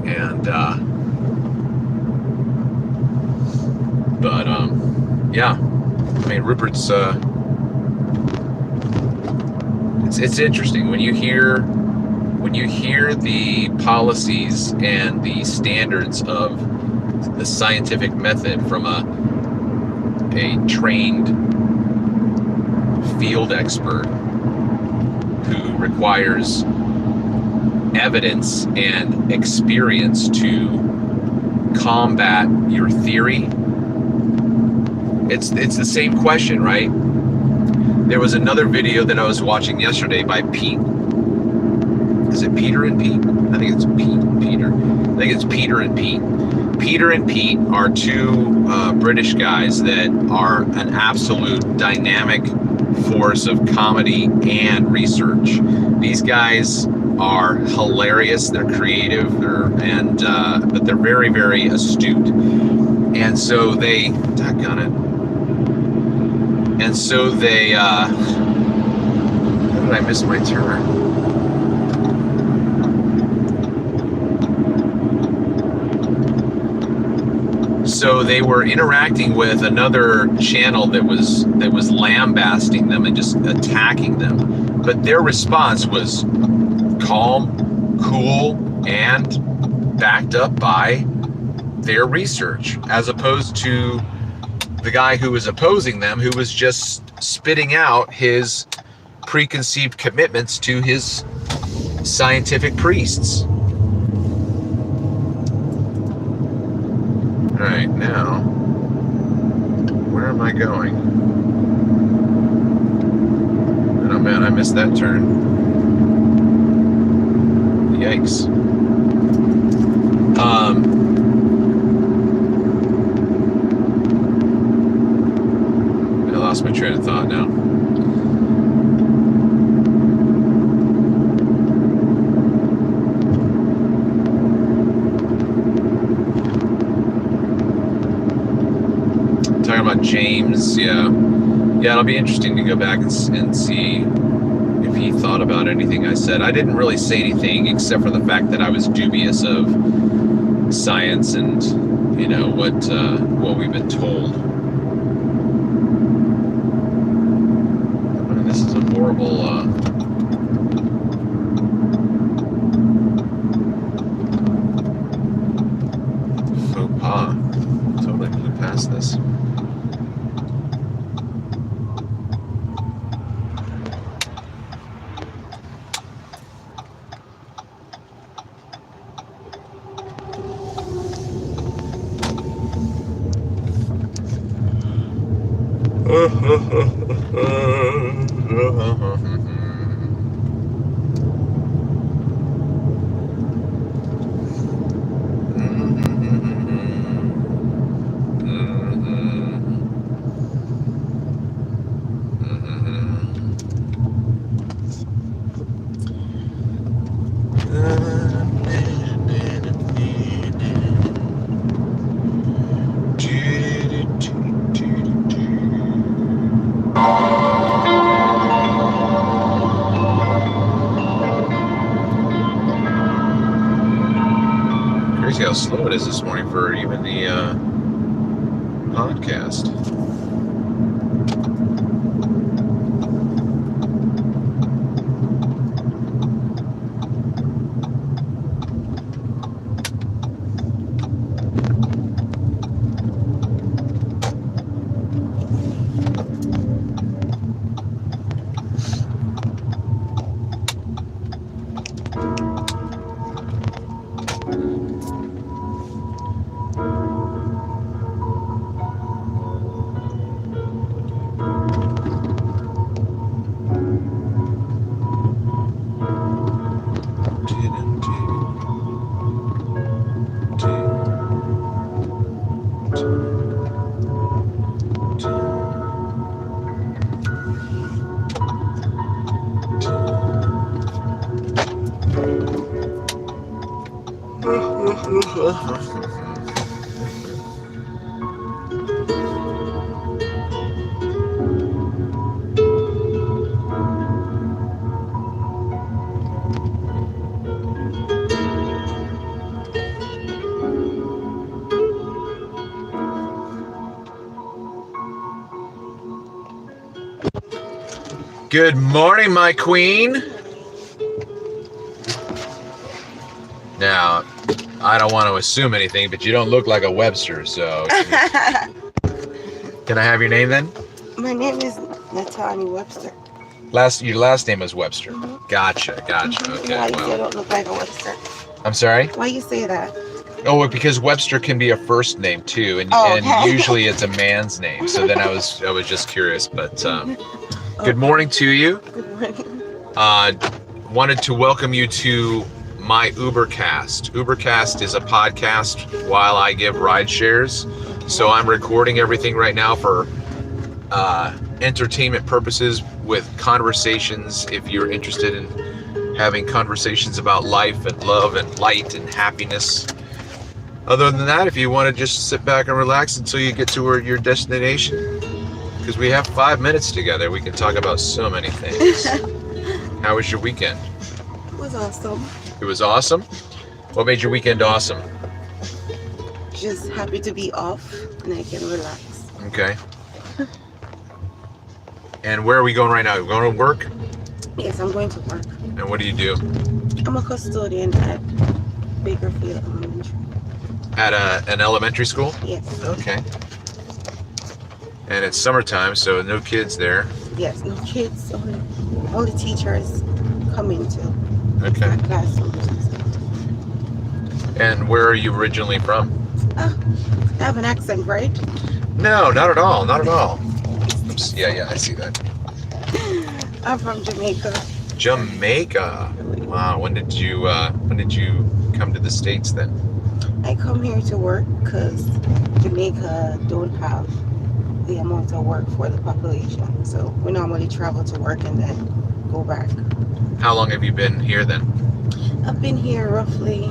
And, yeah, I mean, Rupert's, it's interesting when you hear the policies and the standards of the scientific method from a trained field expert who requires evidence and experience to combat your theory. It's the same question, right? There was another video that I was watching yesterday by Pete. Is it Peter and Pete? I think it's Peter. I think it's Peter and Pete. Peter and Pete are two British guys that are an absolute dynamic force of comedy and research. These guys are hilarious. They're creative. But they're very, very astute. And so they, doggone it. And so they, how did I miss my turn? So they were interacting with another channel that was lambasting them and just attacking them. But their response was calm, cool, and backed up by their research, as opposed to the guy who was opposing them, who was just spitting out his preconceived commitments to his scientific priests. All right, now, where am I going? Oh man, I missed that turn. Yikes. I lost my train of thought now. Talking about James, yeah, it'll be interesting to go back and see if he thought about anything I said. I didn't really say anything except for the fact that I was dubious of science and, you know, what we've been told. I mean, this is a horrible faux pas. Totally blew past this. Crazy how slow it is this morning for even the podcast. Good morning, my queen. Now, I don't want to assume anything, but you don't look like a Webster, so can I have your name then? My name is Natalie Webster. Your last name is Webster. Mm-hmm. Gotcha. Okay. Why you say I don't look like a Webster? I'm sorry? Why you say that? Oh, because Webster can be a first name too, and usually it's a man's name. So then I was just curious, but good morning to you. Good morning. Wanted to welcome you to my Ubercast. Ubercast is a podcast while I give ride shares. So I'm recording everything right now for entertainment purposes with conversations. If you're interested in having conversations about life and love and light and happiness. Other than that, if you want to just sit back and relax until you get to your destination, because we have 5 minutes together, we can talk about so many things. How was your weekend? It was awesome. It was awesome? What made your weekend awesome? Just happy to be off and I can relax. Okay. And where are we going right now? Are we going to work? Yes, I'm going to work. And what do you do? I'm a custodian at Bakerfield Elementary. At an elementary school? Yes. Okay. And it's summertime, so no kids there. Yes, no kids, only teachers come into Okay. classrooms. And where are you originally from? I have an accent, right? No, not at all. Not at all. Oops. Yeah, I see that. I'm from Jamaica. Jamaica. Wow. When did you come to the States then? I come here to work because Jamaica don't have the amount of work for the population. So we normally travel to work and then go back. How long have you been here then? I've been here roughly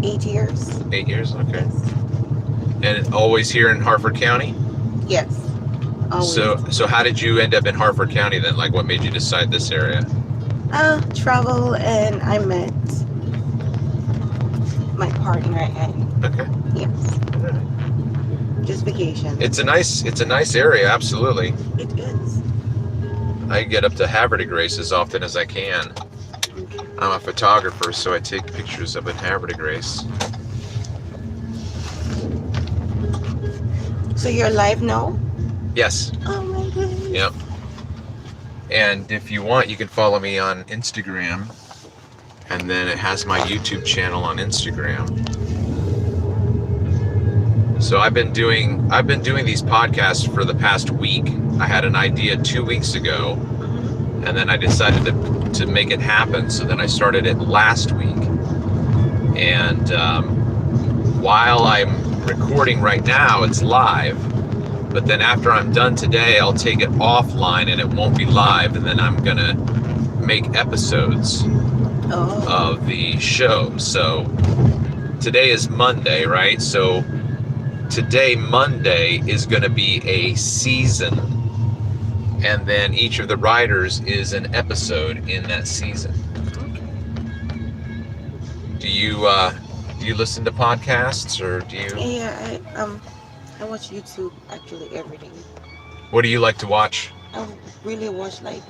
8 years. 8 years? Okay. Yes. And always here in Harford County? Yes. Always. So how did you end up in Harford County then? Like what made you decide this area? Travel, and I met my partner and Okay. yes. Just vacation. It's a nice area, absolutely. It is. I get up to Havre Grace as often as I can. I'm a photographer, so I take pictures of Havre Grace. So you're live now? Yes. Oh my goodness. Yep. And if you want, you can follow me on Instagram, and then it has my YouTube channel on Instagram. So I've been doing these podcasts for the past week. I had an idea 2 weeks ago, and then I decided to make it happen. So then I started it last week. And while I'm recording right now, it's live. But then after I'm done today, I'll take it offline and it won't be live. And then I'm gonna make episodes of the show. So today is Monday, right? So today, Monday, is going to be a season, and then each of the riders is an episode in that season. Do you listen to podcasts, or do you? Yeah, I watch YouTube actually every day. What do you like to watch? I really watch like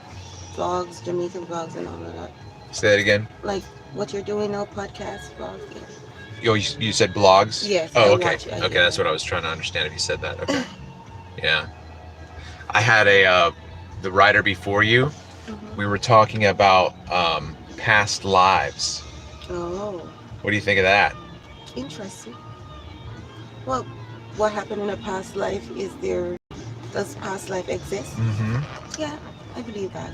vlogs, Jamaican vlogs, and all of that. Say that again. Like what you're doing now, podcast vlogs. Yeah. You said blogs? Yes. Oh, I okay. watch it. Okay, that's what I was trying to understand if you said that. Okay. Yeah. I had the writer before you. Mm-hmm. We were talking about past lives. Oh, What do you think of that? interesting. Well, what happened in a past life does past life exist? Mm-hmm. Yeah, I believe that.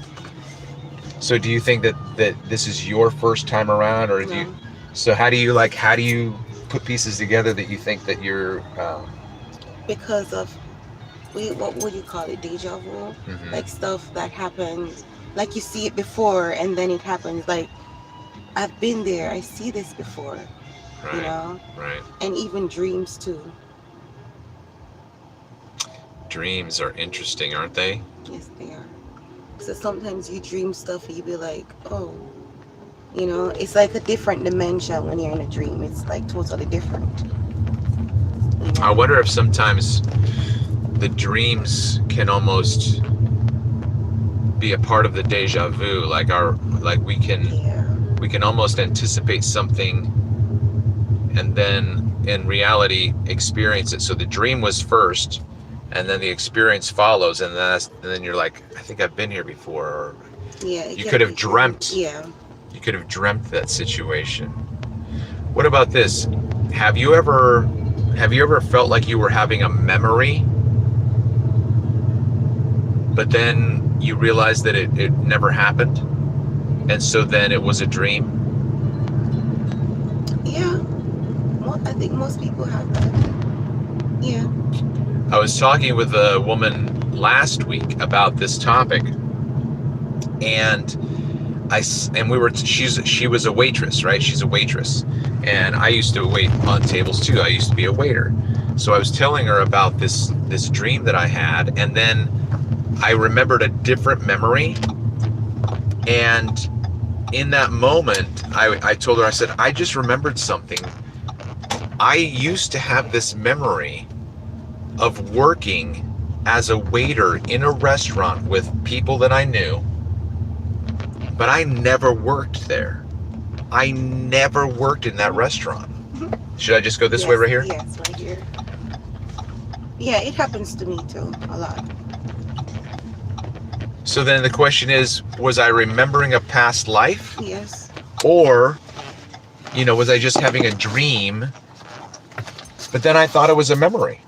So do you think that this is your first time around, or do you? So how do you put pieces together that you think that you're? Because of what would you call it, deja vu? Mm-hmm. Like stuff that happens, like you see it before and then it happens. Like I've been there, I see this before, Right. you know, Right. and even dreams too. Dreams are interesting, aren't they? Yes, they are. So sometimes you dream stuff and you be like, oh, you know, it's like a different dimension when you're in a dream. It's like totally different. You know? I wonder if sometimes the dreams can almost be a part of the deja vu, like we can almost anticipate something and then in reality experience it. So the dream was first and then the experience follows, and then you're like, I think I've been here before, or you could have dreamt. Yeah. You could have dreamt that situation. What about this? Have you ever felt like you were having a memory, but then you realized that it never happened, and so then it was a dream? Yeah. Well, I think most people have that. Yeah. I was talking with a woman last week about this topic, and she was a waitress, right? She's a waitress, and I used to wait on tables too. I used to be a waiter. So I was telling her about this dream that I had, and then I remembered a different memory. And in that moment, I told her, I said, I just remembered something. I used to have this memory of working as a waiter in a restaurant with people that I knew, but I never worked there. I never worked in that restaurant. Should I just go this way right here? Yes, right here. Yeah, it happens to me too, a lot. So then the question is, was I remembering a past life? Yes. Or, was I just having a dream, but then I thought it was a memory?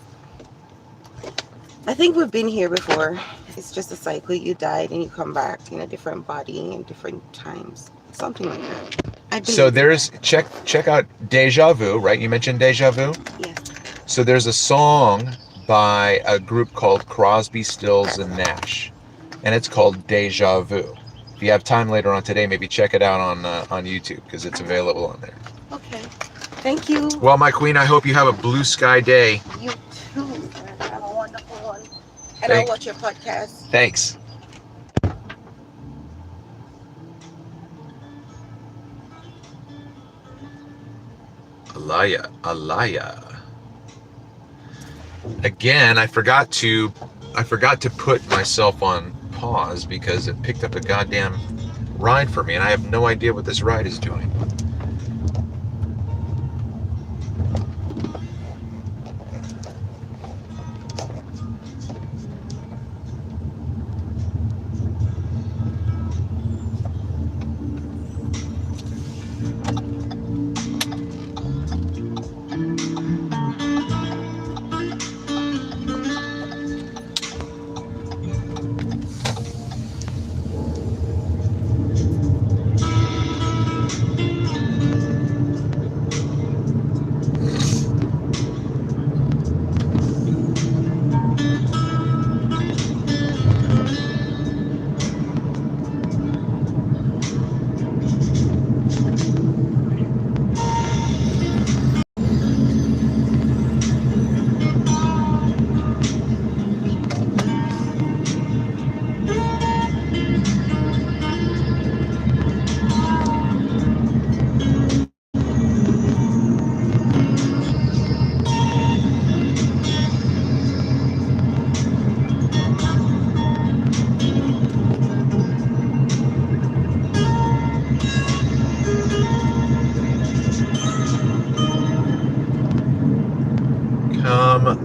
I think we've been here before. It's just a cycle. You died and you come back in a different body in different times. Something like that. So there's, check out Deja Vu, right? You mentioned Deja Vu? Yes. So there's a song by a group called Crosby, Stills, and Nash, and it's called Deja Vu. If you have time later on today, maybe check it out on YouTube, because it's available on there. Okay. Thank you. Well, my queen, I hope you have a blue sky day. You too. Have a wonderful one. And I'll watch your podcast. Thanks. Alaya. Again, I forgot to put myself on pause because it picked up a goddamn ride for me, and I have no idea what this ride is doing.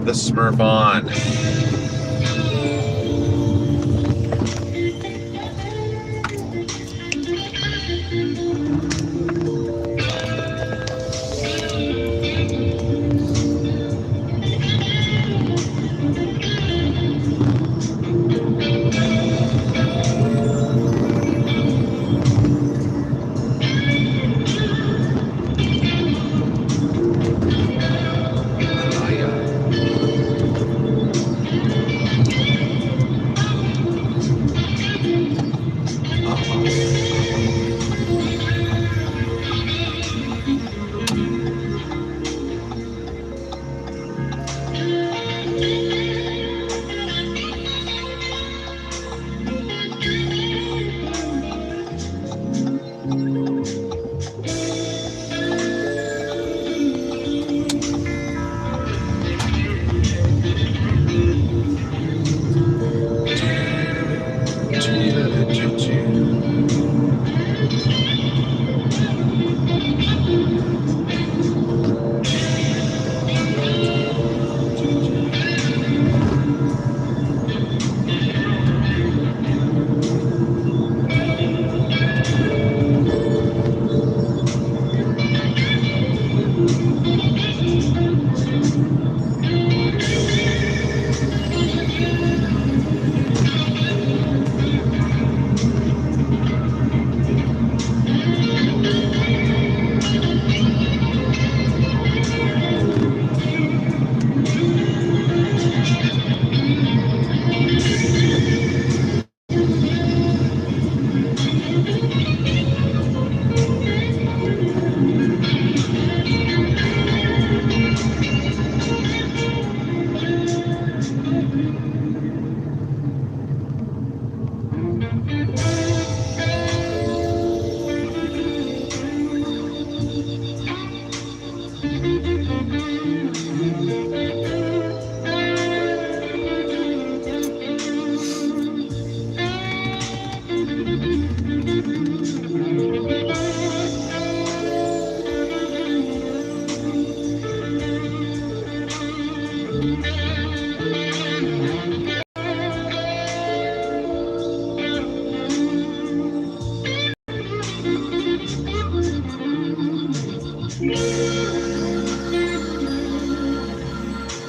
The Smurf on.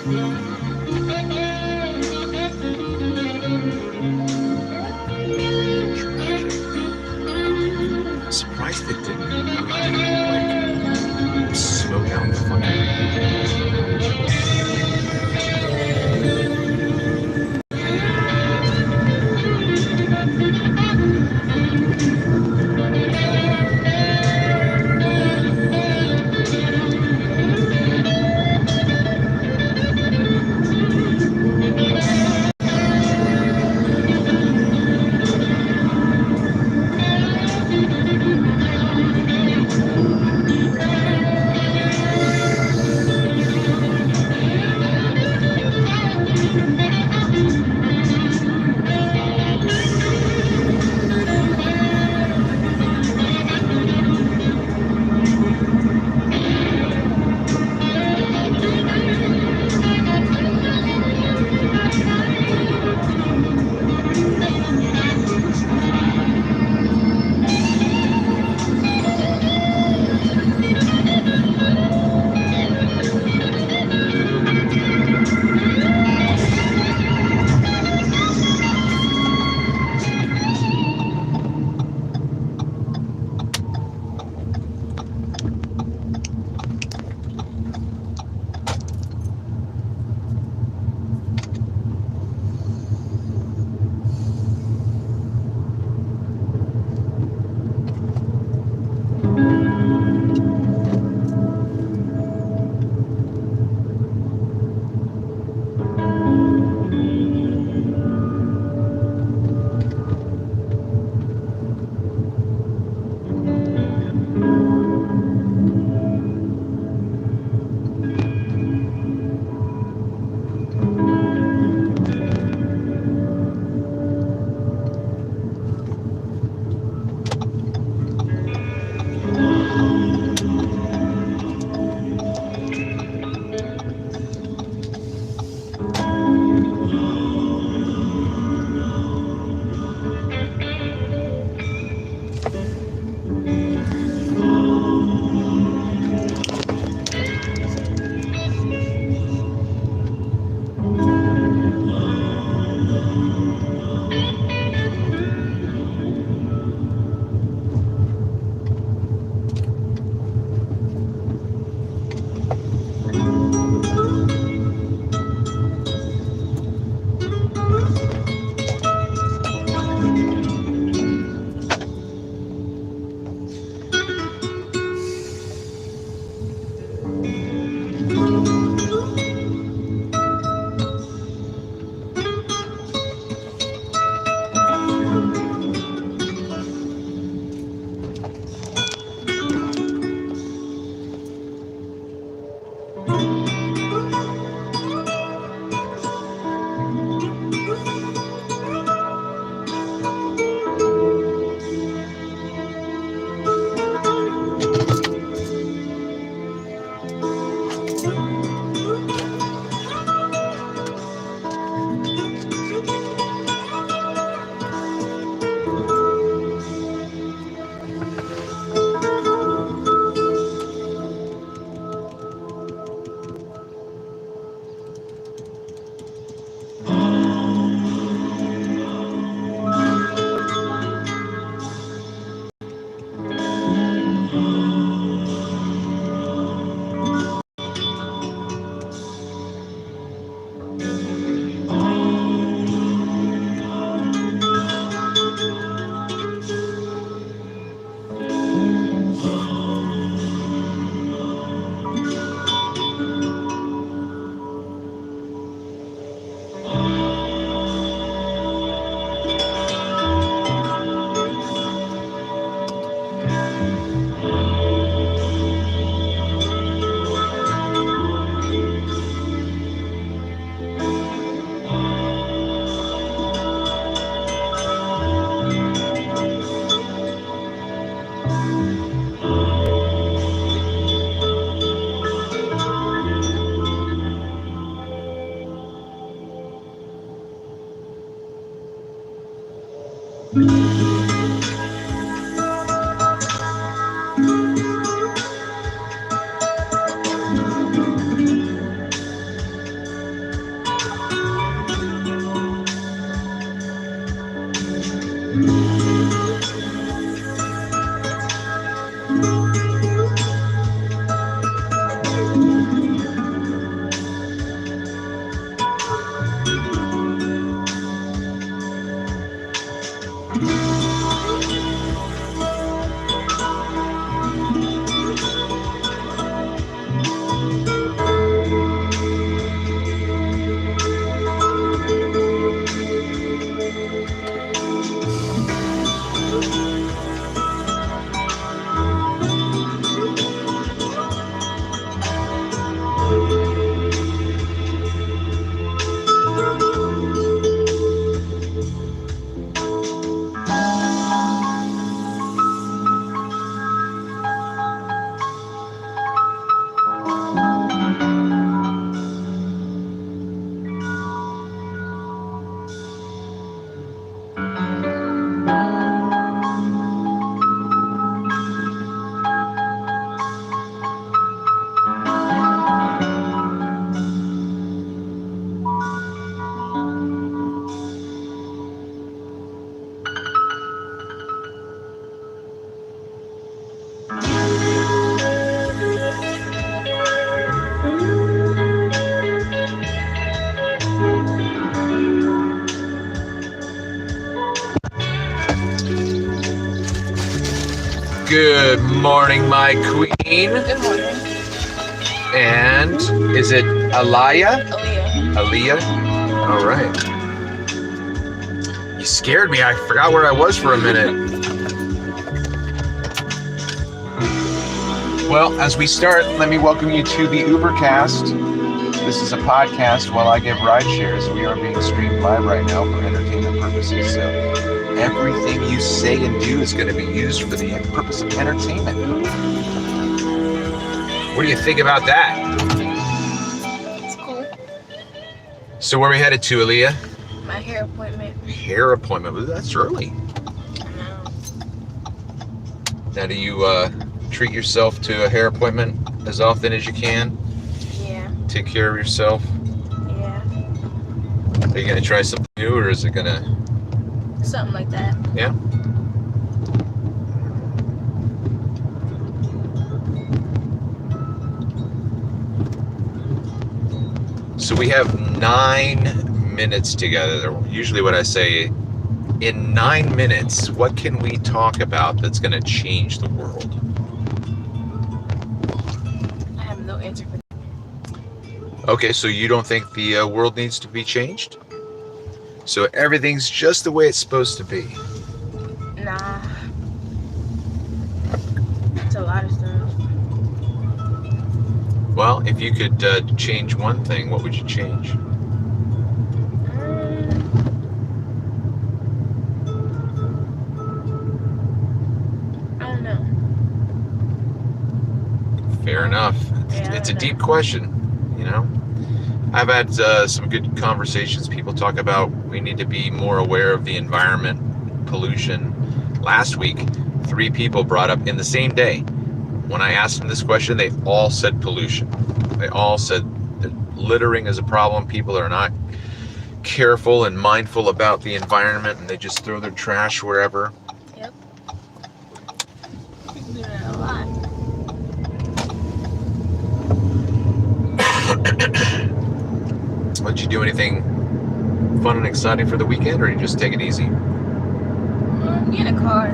I'm surprised it didn't like smoke out the fucking. Good morning, my queen. Good morning. And is it Aliyah? Aaliyah. Aliyah? All right. You scared me. I forgot where I was for a minute. Well, as we start, let me welcome you to the Ubercast. This is a podcast while I give ride shares. We are being streamed live right now for entertainment purposes. So everything you say and do is going to be used for the purpose of entertainment. What do you think about that? It's cool. So where are we headed to, Aaliyah? My hair appointment. Hair appointment. Well, that's early. I know. Now, do you treat yourself to a hair appointment as often as you can? Yeah. Take care of yourself? Yeah. Are you going to try something new, or is it going to... Something like that. Yeah? So we have 9 minutes together. Usually what I say, in 9 minutes, what can we talk about that's going to change the world? I have no answer for that. Okay, so you don't think the world needs to be changed? So everything's just the way it's supposed to be. Nah. It's a lot of stuff. Well, if you could change one thing, what would you change? I don't know. Fair enough. Yeah, It's a I know. deep question, you know? I've had some good conversations. People talk about we need to be more aware of the environment, pollution. Last week, 3 people brought up in the same day. When I asked them this question, they all said pollution. They all said that littering is a problem. People are not careful and mindful about the environment, and they just throw their trash wherever. Yep. People do that a lot. Did you do anything fun and exciting for the weekend, or you just take it easy? Get in a car.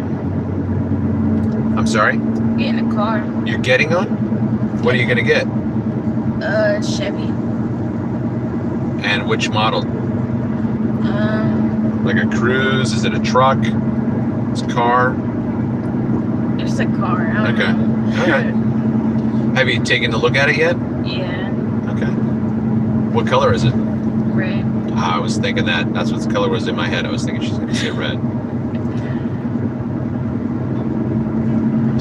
I'm sorry? Get in a car. You're getting on? What are you going to get? Chevy. And which model? Like a Cruise? Is it a truck? It's a car? It's a car. I don't Okay. know. All right. Have you taken a look at it yet? Yeah. Okay. What color is it? Red. I was thinking that. That's what the color was in my head. I was thinking she's going to say red.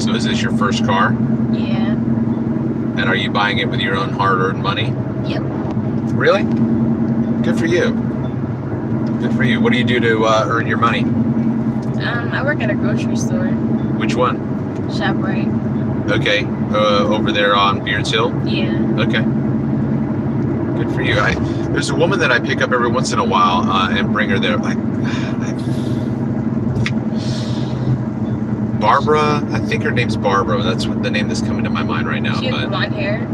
So is this your first car? Yeah. And are you buying it with your own hard-earned money? Yep. Really? Good for you. Good for you. What do you do to earn your money? I work at a grocery store. Which one? ShopRite. Okay. Over there on Beards Hill? Yeah. Okay. Good for you. There's a woman that I pick up every once in a while and bring her there. Barbara, I think her name's Barbara. That's what the name that's coming to my mind right now. She has But blonde hair.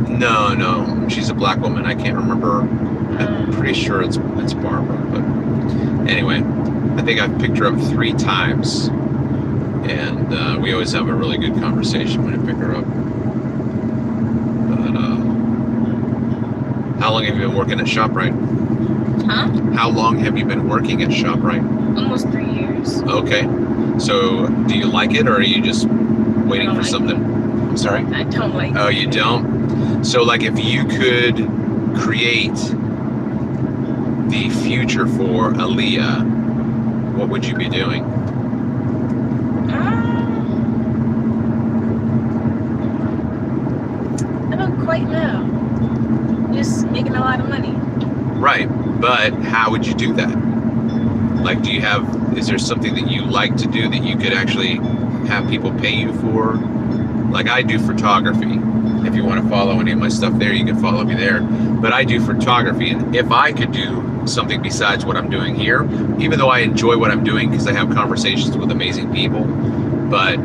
no, she's a black woman. I can't remember. I'm pretty sure it's Barbara. But anyway, I think I've picked her up 3 times, and we always have a really good conversation when I pick her up. But how long have you been working at ShopRite? Huh? How long have you been working at ShopRite? Almost 3 years. Okay. So, do you like it, or are you just waiting for like something? I'm sorry? I don't like Oh, you don't? So, like, if you could create the future for Aaliyah, what would you be doing? I don't quite know. Just making a lot of money. Right. But how would you do that? Like, is there something that you like to do that you could actually have people pay you for? Like, I do photography. If you want to follow any of my stuff there, you can follow me there. But I do photography, and if I could do something besides what I'm doing here, even though I enjoy what I'm doing because I have conversations with amazing people, but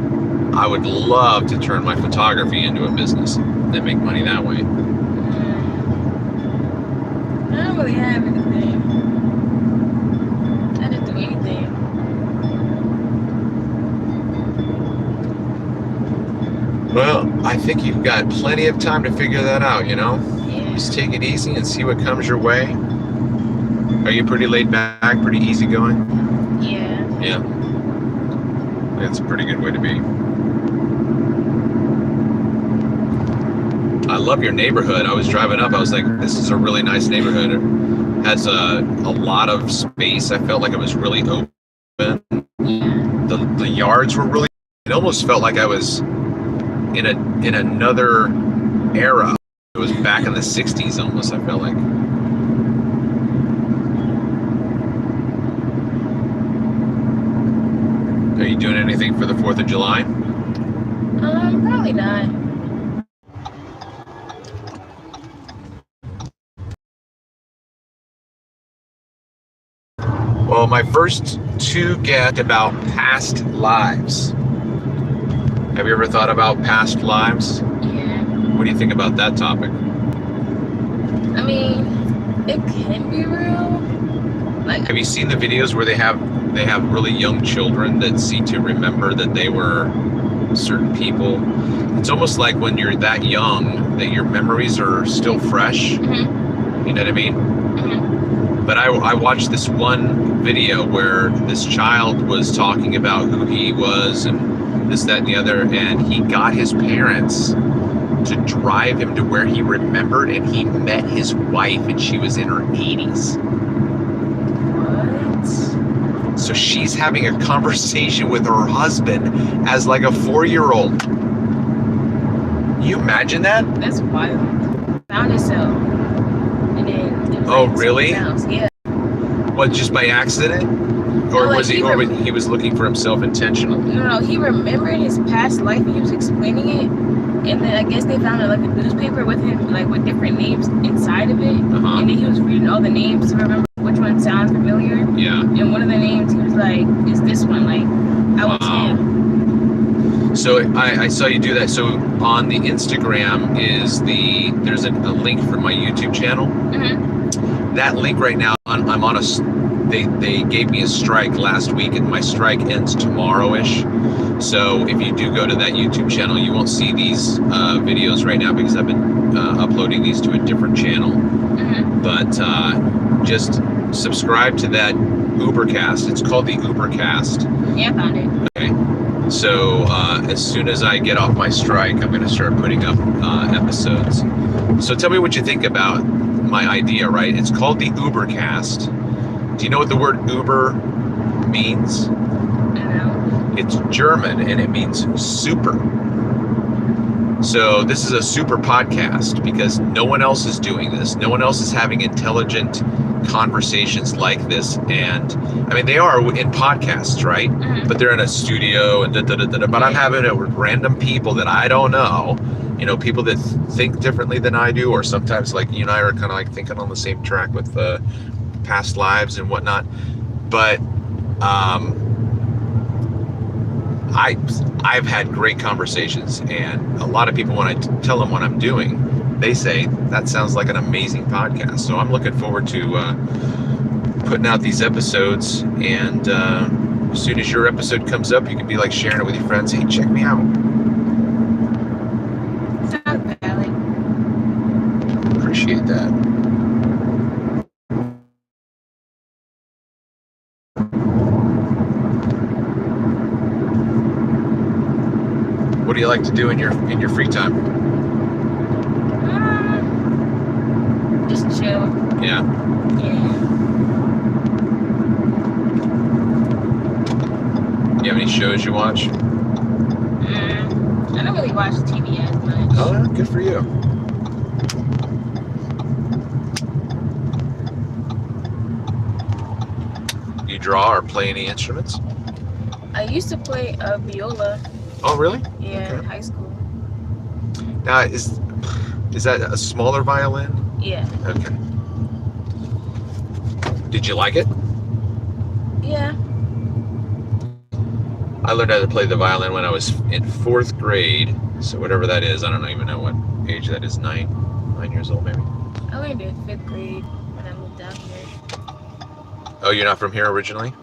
I would love to turn my photography into a business and make money that way. I don't really have anything. I didn't do anything. Well, I think you've got plenty of time to figure that out, you know? Yeah. Just take it easy and see what comes your way. Are you pretty laid back, pretty easygoing? Yeah. Yeah. That's a pretty good way to be. I love your neighborhood. I was driving up, I was like, this is a really nice neighborhood. It has a lot of space. I felt like it was really open. The yards were really, it almost felt like I was in another era. It was back in the 60s almost, I felt like. Are you doing anything for the 4th of July? Probably not. Well, my first two get about past lives. Have you ever thought about past lives? Yeah. What do you think about that topic? I mean, it can be real. Like, Have you seen the videos where they have really young children that seem to remember that they were certain people? It's almost like when you're that young that your memories are still fresh. Mhm. You know what I mean? Mhm. But I watched this one video where this child was talking about who he was and this, that, and the other, and he got his parents to drive him to where he remembered, and he met his wife, and she was in her 80s. What? So she's having a conversation with her husband as like a 4-year-old. You imagine that? That's wild. Found himself. And then it was Oh, like really? something else. Yeah. What, just by accident? Or No, like he was looking for himself intentionally? No, he remembered his past life and he was explaining it. And then I guess they found like a newspaper with him, like with different names inside of it. Uh-huh. And then he was reading all the names to remember which one sounds familiar. Yeah. And one of the names, he was like, is this one? Like, I was him. So I saw you do that. So on the Instagram there's a link for my YouTube channel. Mm-hmm. That link right now, I'm on they gave me a strike last week, and my strike ends tomorrow-ish. So if you do go to that YouTube channel, you won't see these videos right now because I've been uploading these to a different channel. Mm-hmm. But just subscribe to that Ubercast. It's called the Ubercast. Yeah, I found it. Okay. So as soon as I get off my strike, I'm going to start putting up episodes. So tell me what you think about my idea, right? It's called the Ubercast. Do you know what the word Uber means? No. It's German, and it means super. So this is a super podcast because no one else is doing this. No one else is having intelligent conversations like this. And I mean, they are in podcasts, right? Mm-hmm. But they're in a studio and but I'm having it with random people that I don't know, you know, people that think differently than I do, or sometimes like you and I are kind of like thinking on the same track with past lives and whatnot. But I've had great conversations, and a lot of people, when I tell them what I'm doing, they say that sounds like an amazing podcast. So I'm looking forward to putting out these episodes, and as soon as your episode comes up, you can be like sharing it with your friends. Hey, check me out. Sounds valid. Appreciate that. What do you like to do in your free time? Just chill. Yeah. Yeah. You have any shows you watch? I don't really watch TV as much. Oh, good for you. You draw or play any instruments? I used to play viola. Oh, really? Yeah, in Okay. high school. Now, is that a smaller violin? Yeah. Okay. Did you like it? Yeah. I learned how to play the violin when I was in 4th grade. So whatever that is, I don't even know what age that is. 9 years old, maybe. I learned it in 5th grade when I moved out here. Oh, you're not from here originally?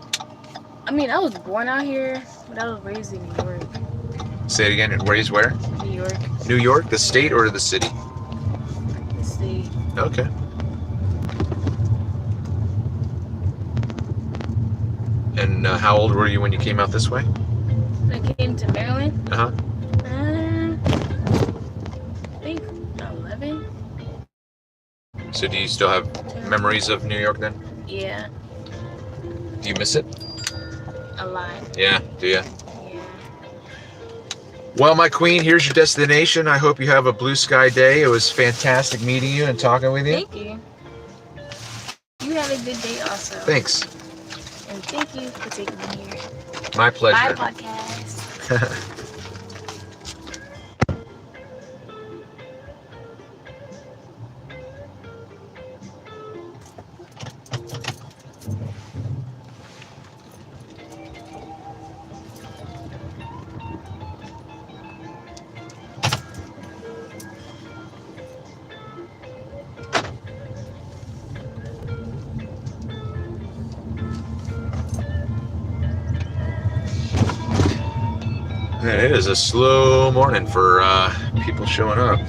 I mean, I was born out here, but I was raised in New York. Say it again. Raised where? New York. New York, the state or the city? The state. Okay. And how old were you when you came out this way? When I came to Maryland. Uh-huh. I think 11. So do you still have memories of New York then? Yeah, Do you miss it? a lot. Yeah, do you? Yeah. Well, my queen, here's your destination. I hope you have a blue sky day. It was fantastic meeting you and talking with you. Thank you. You have a good day also. Thanks. And thank you for taking me here. My pleasure. Bye, podcast. Man, it is a slow morning for people showing up.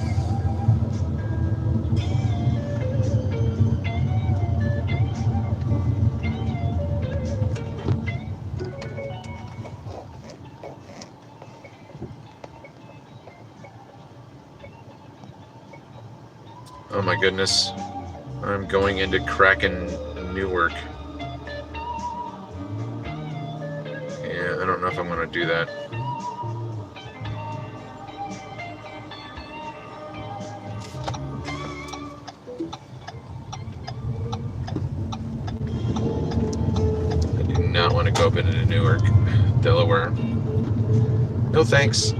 Oh my goodness. I'm going into Kraken, Newark. Yeah, I don't know if I'm going to do that. I do not want to go up into Newark, Delaware. No thanks.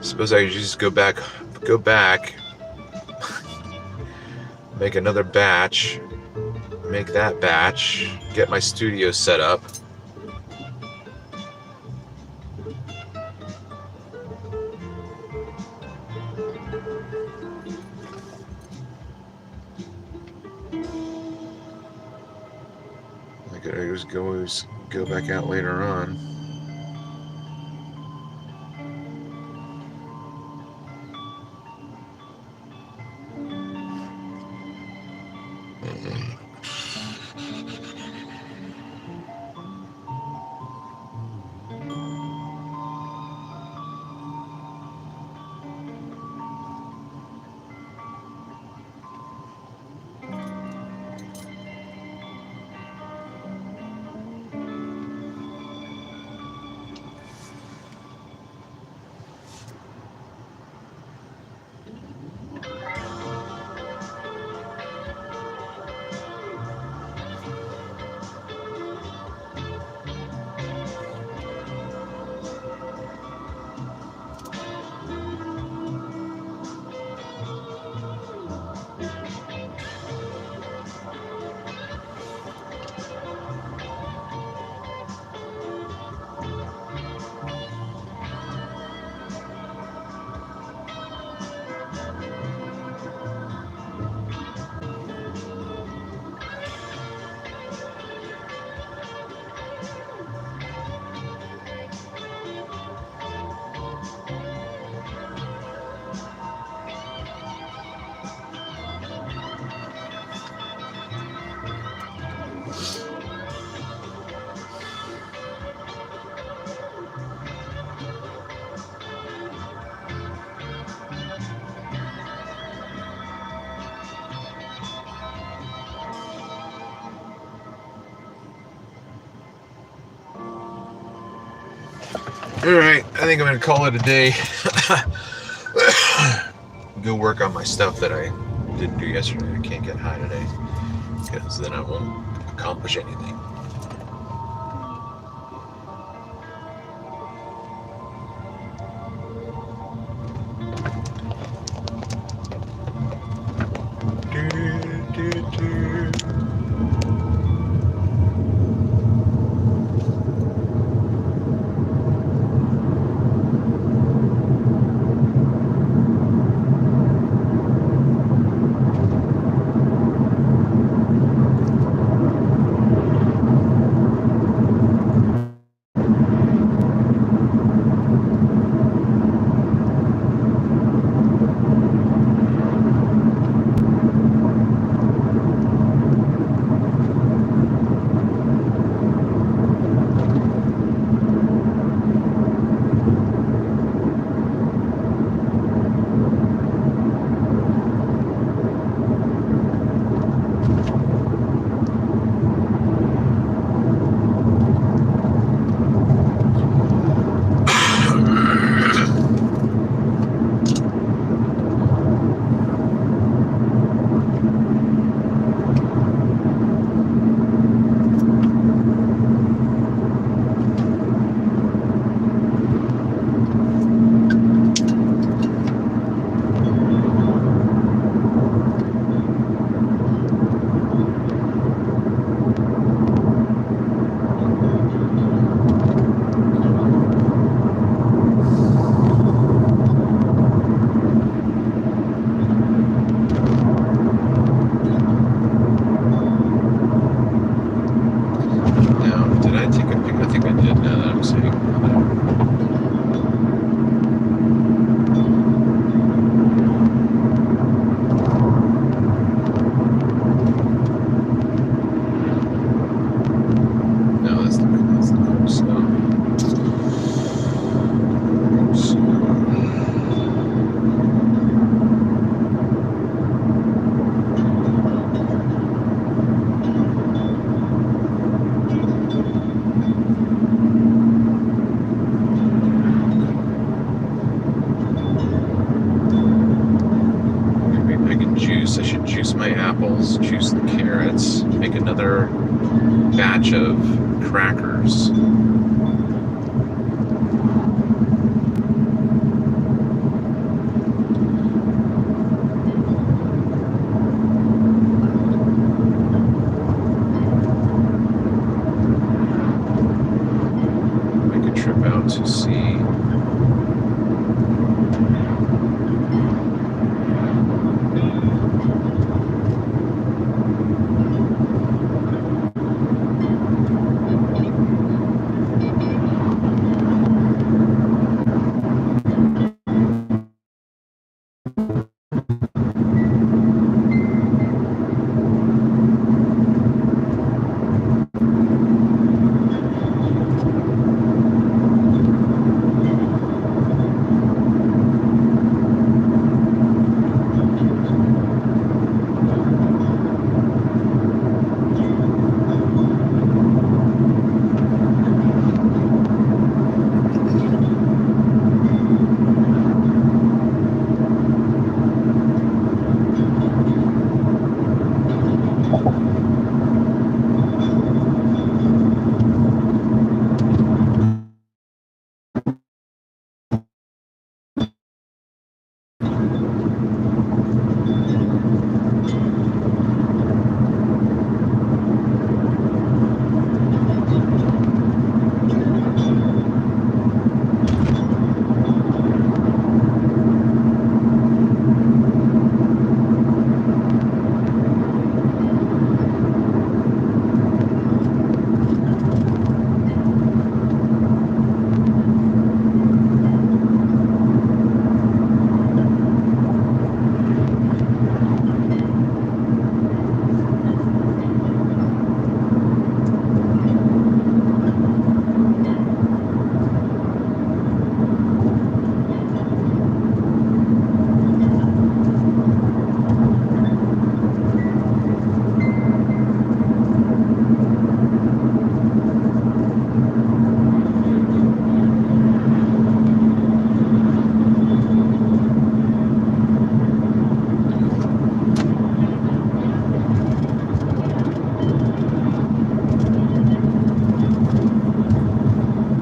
Suppose I just go back, make another batch, make that batch, get my studio set up. I could always go back out later on. Alright, I think I'm going to call it a day. Go work on my stuff that I didn't do yesterday. I can't get high today because then I won't accomplish anything. juice my apples, juice the carrots, make another batch of crackers.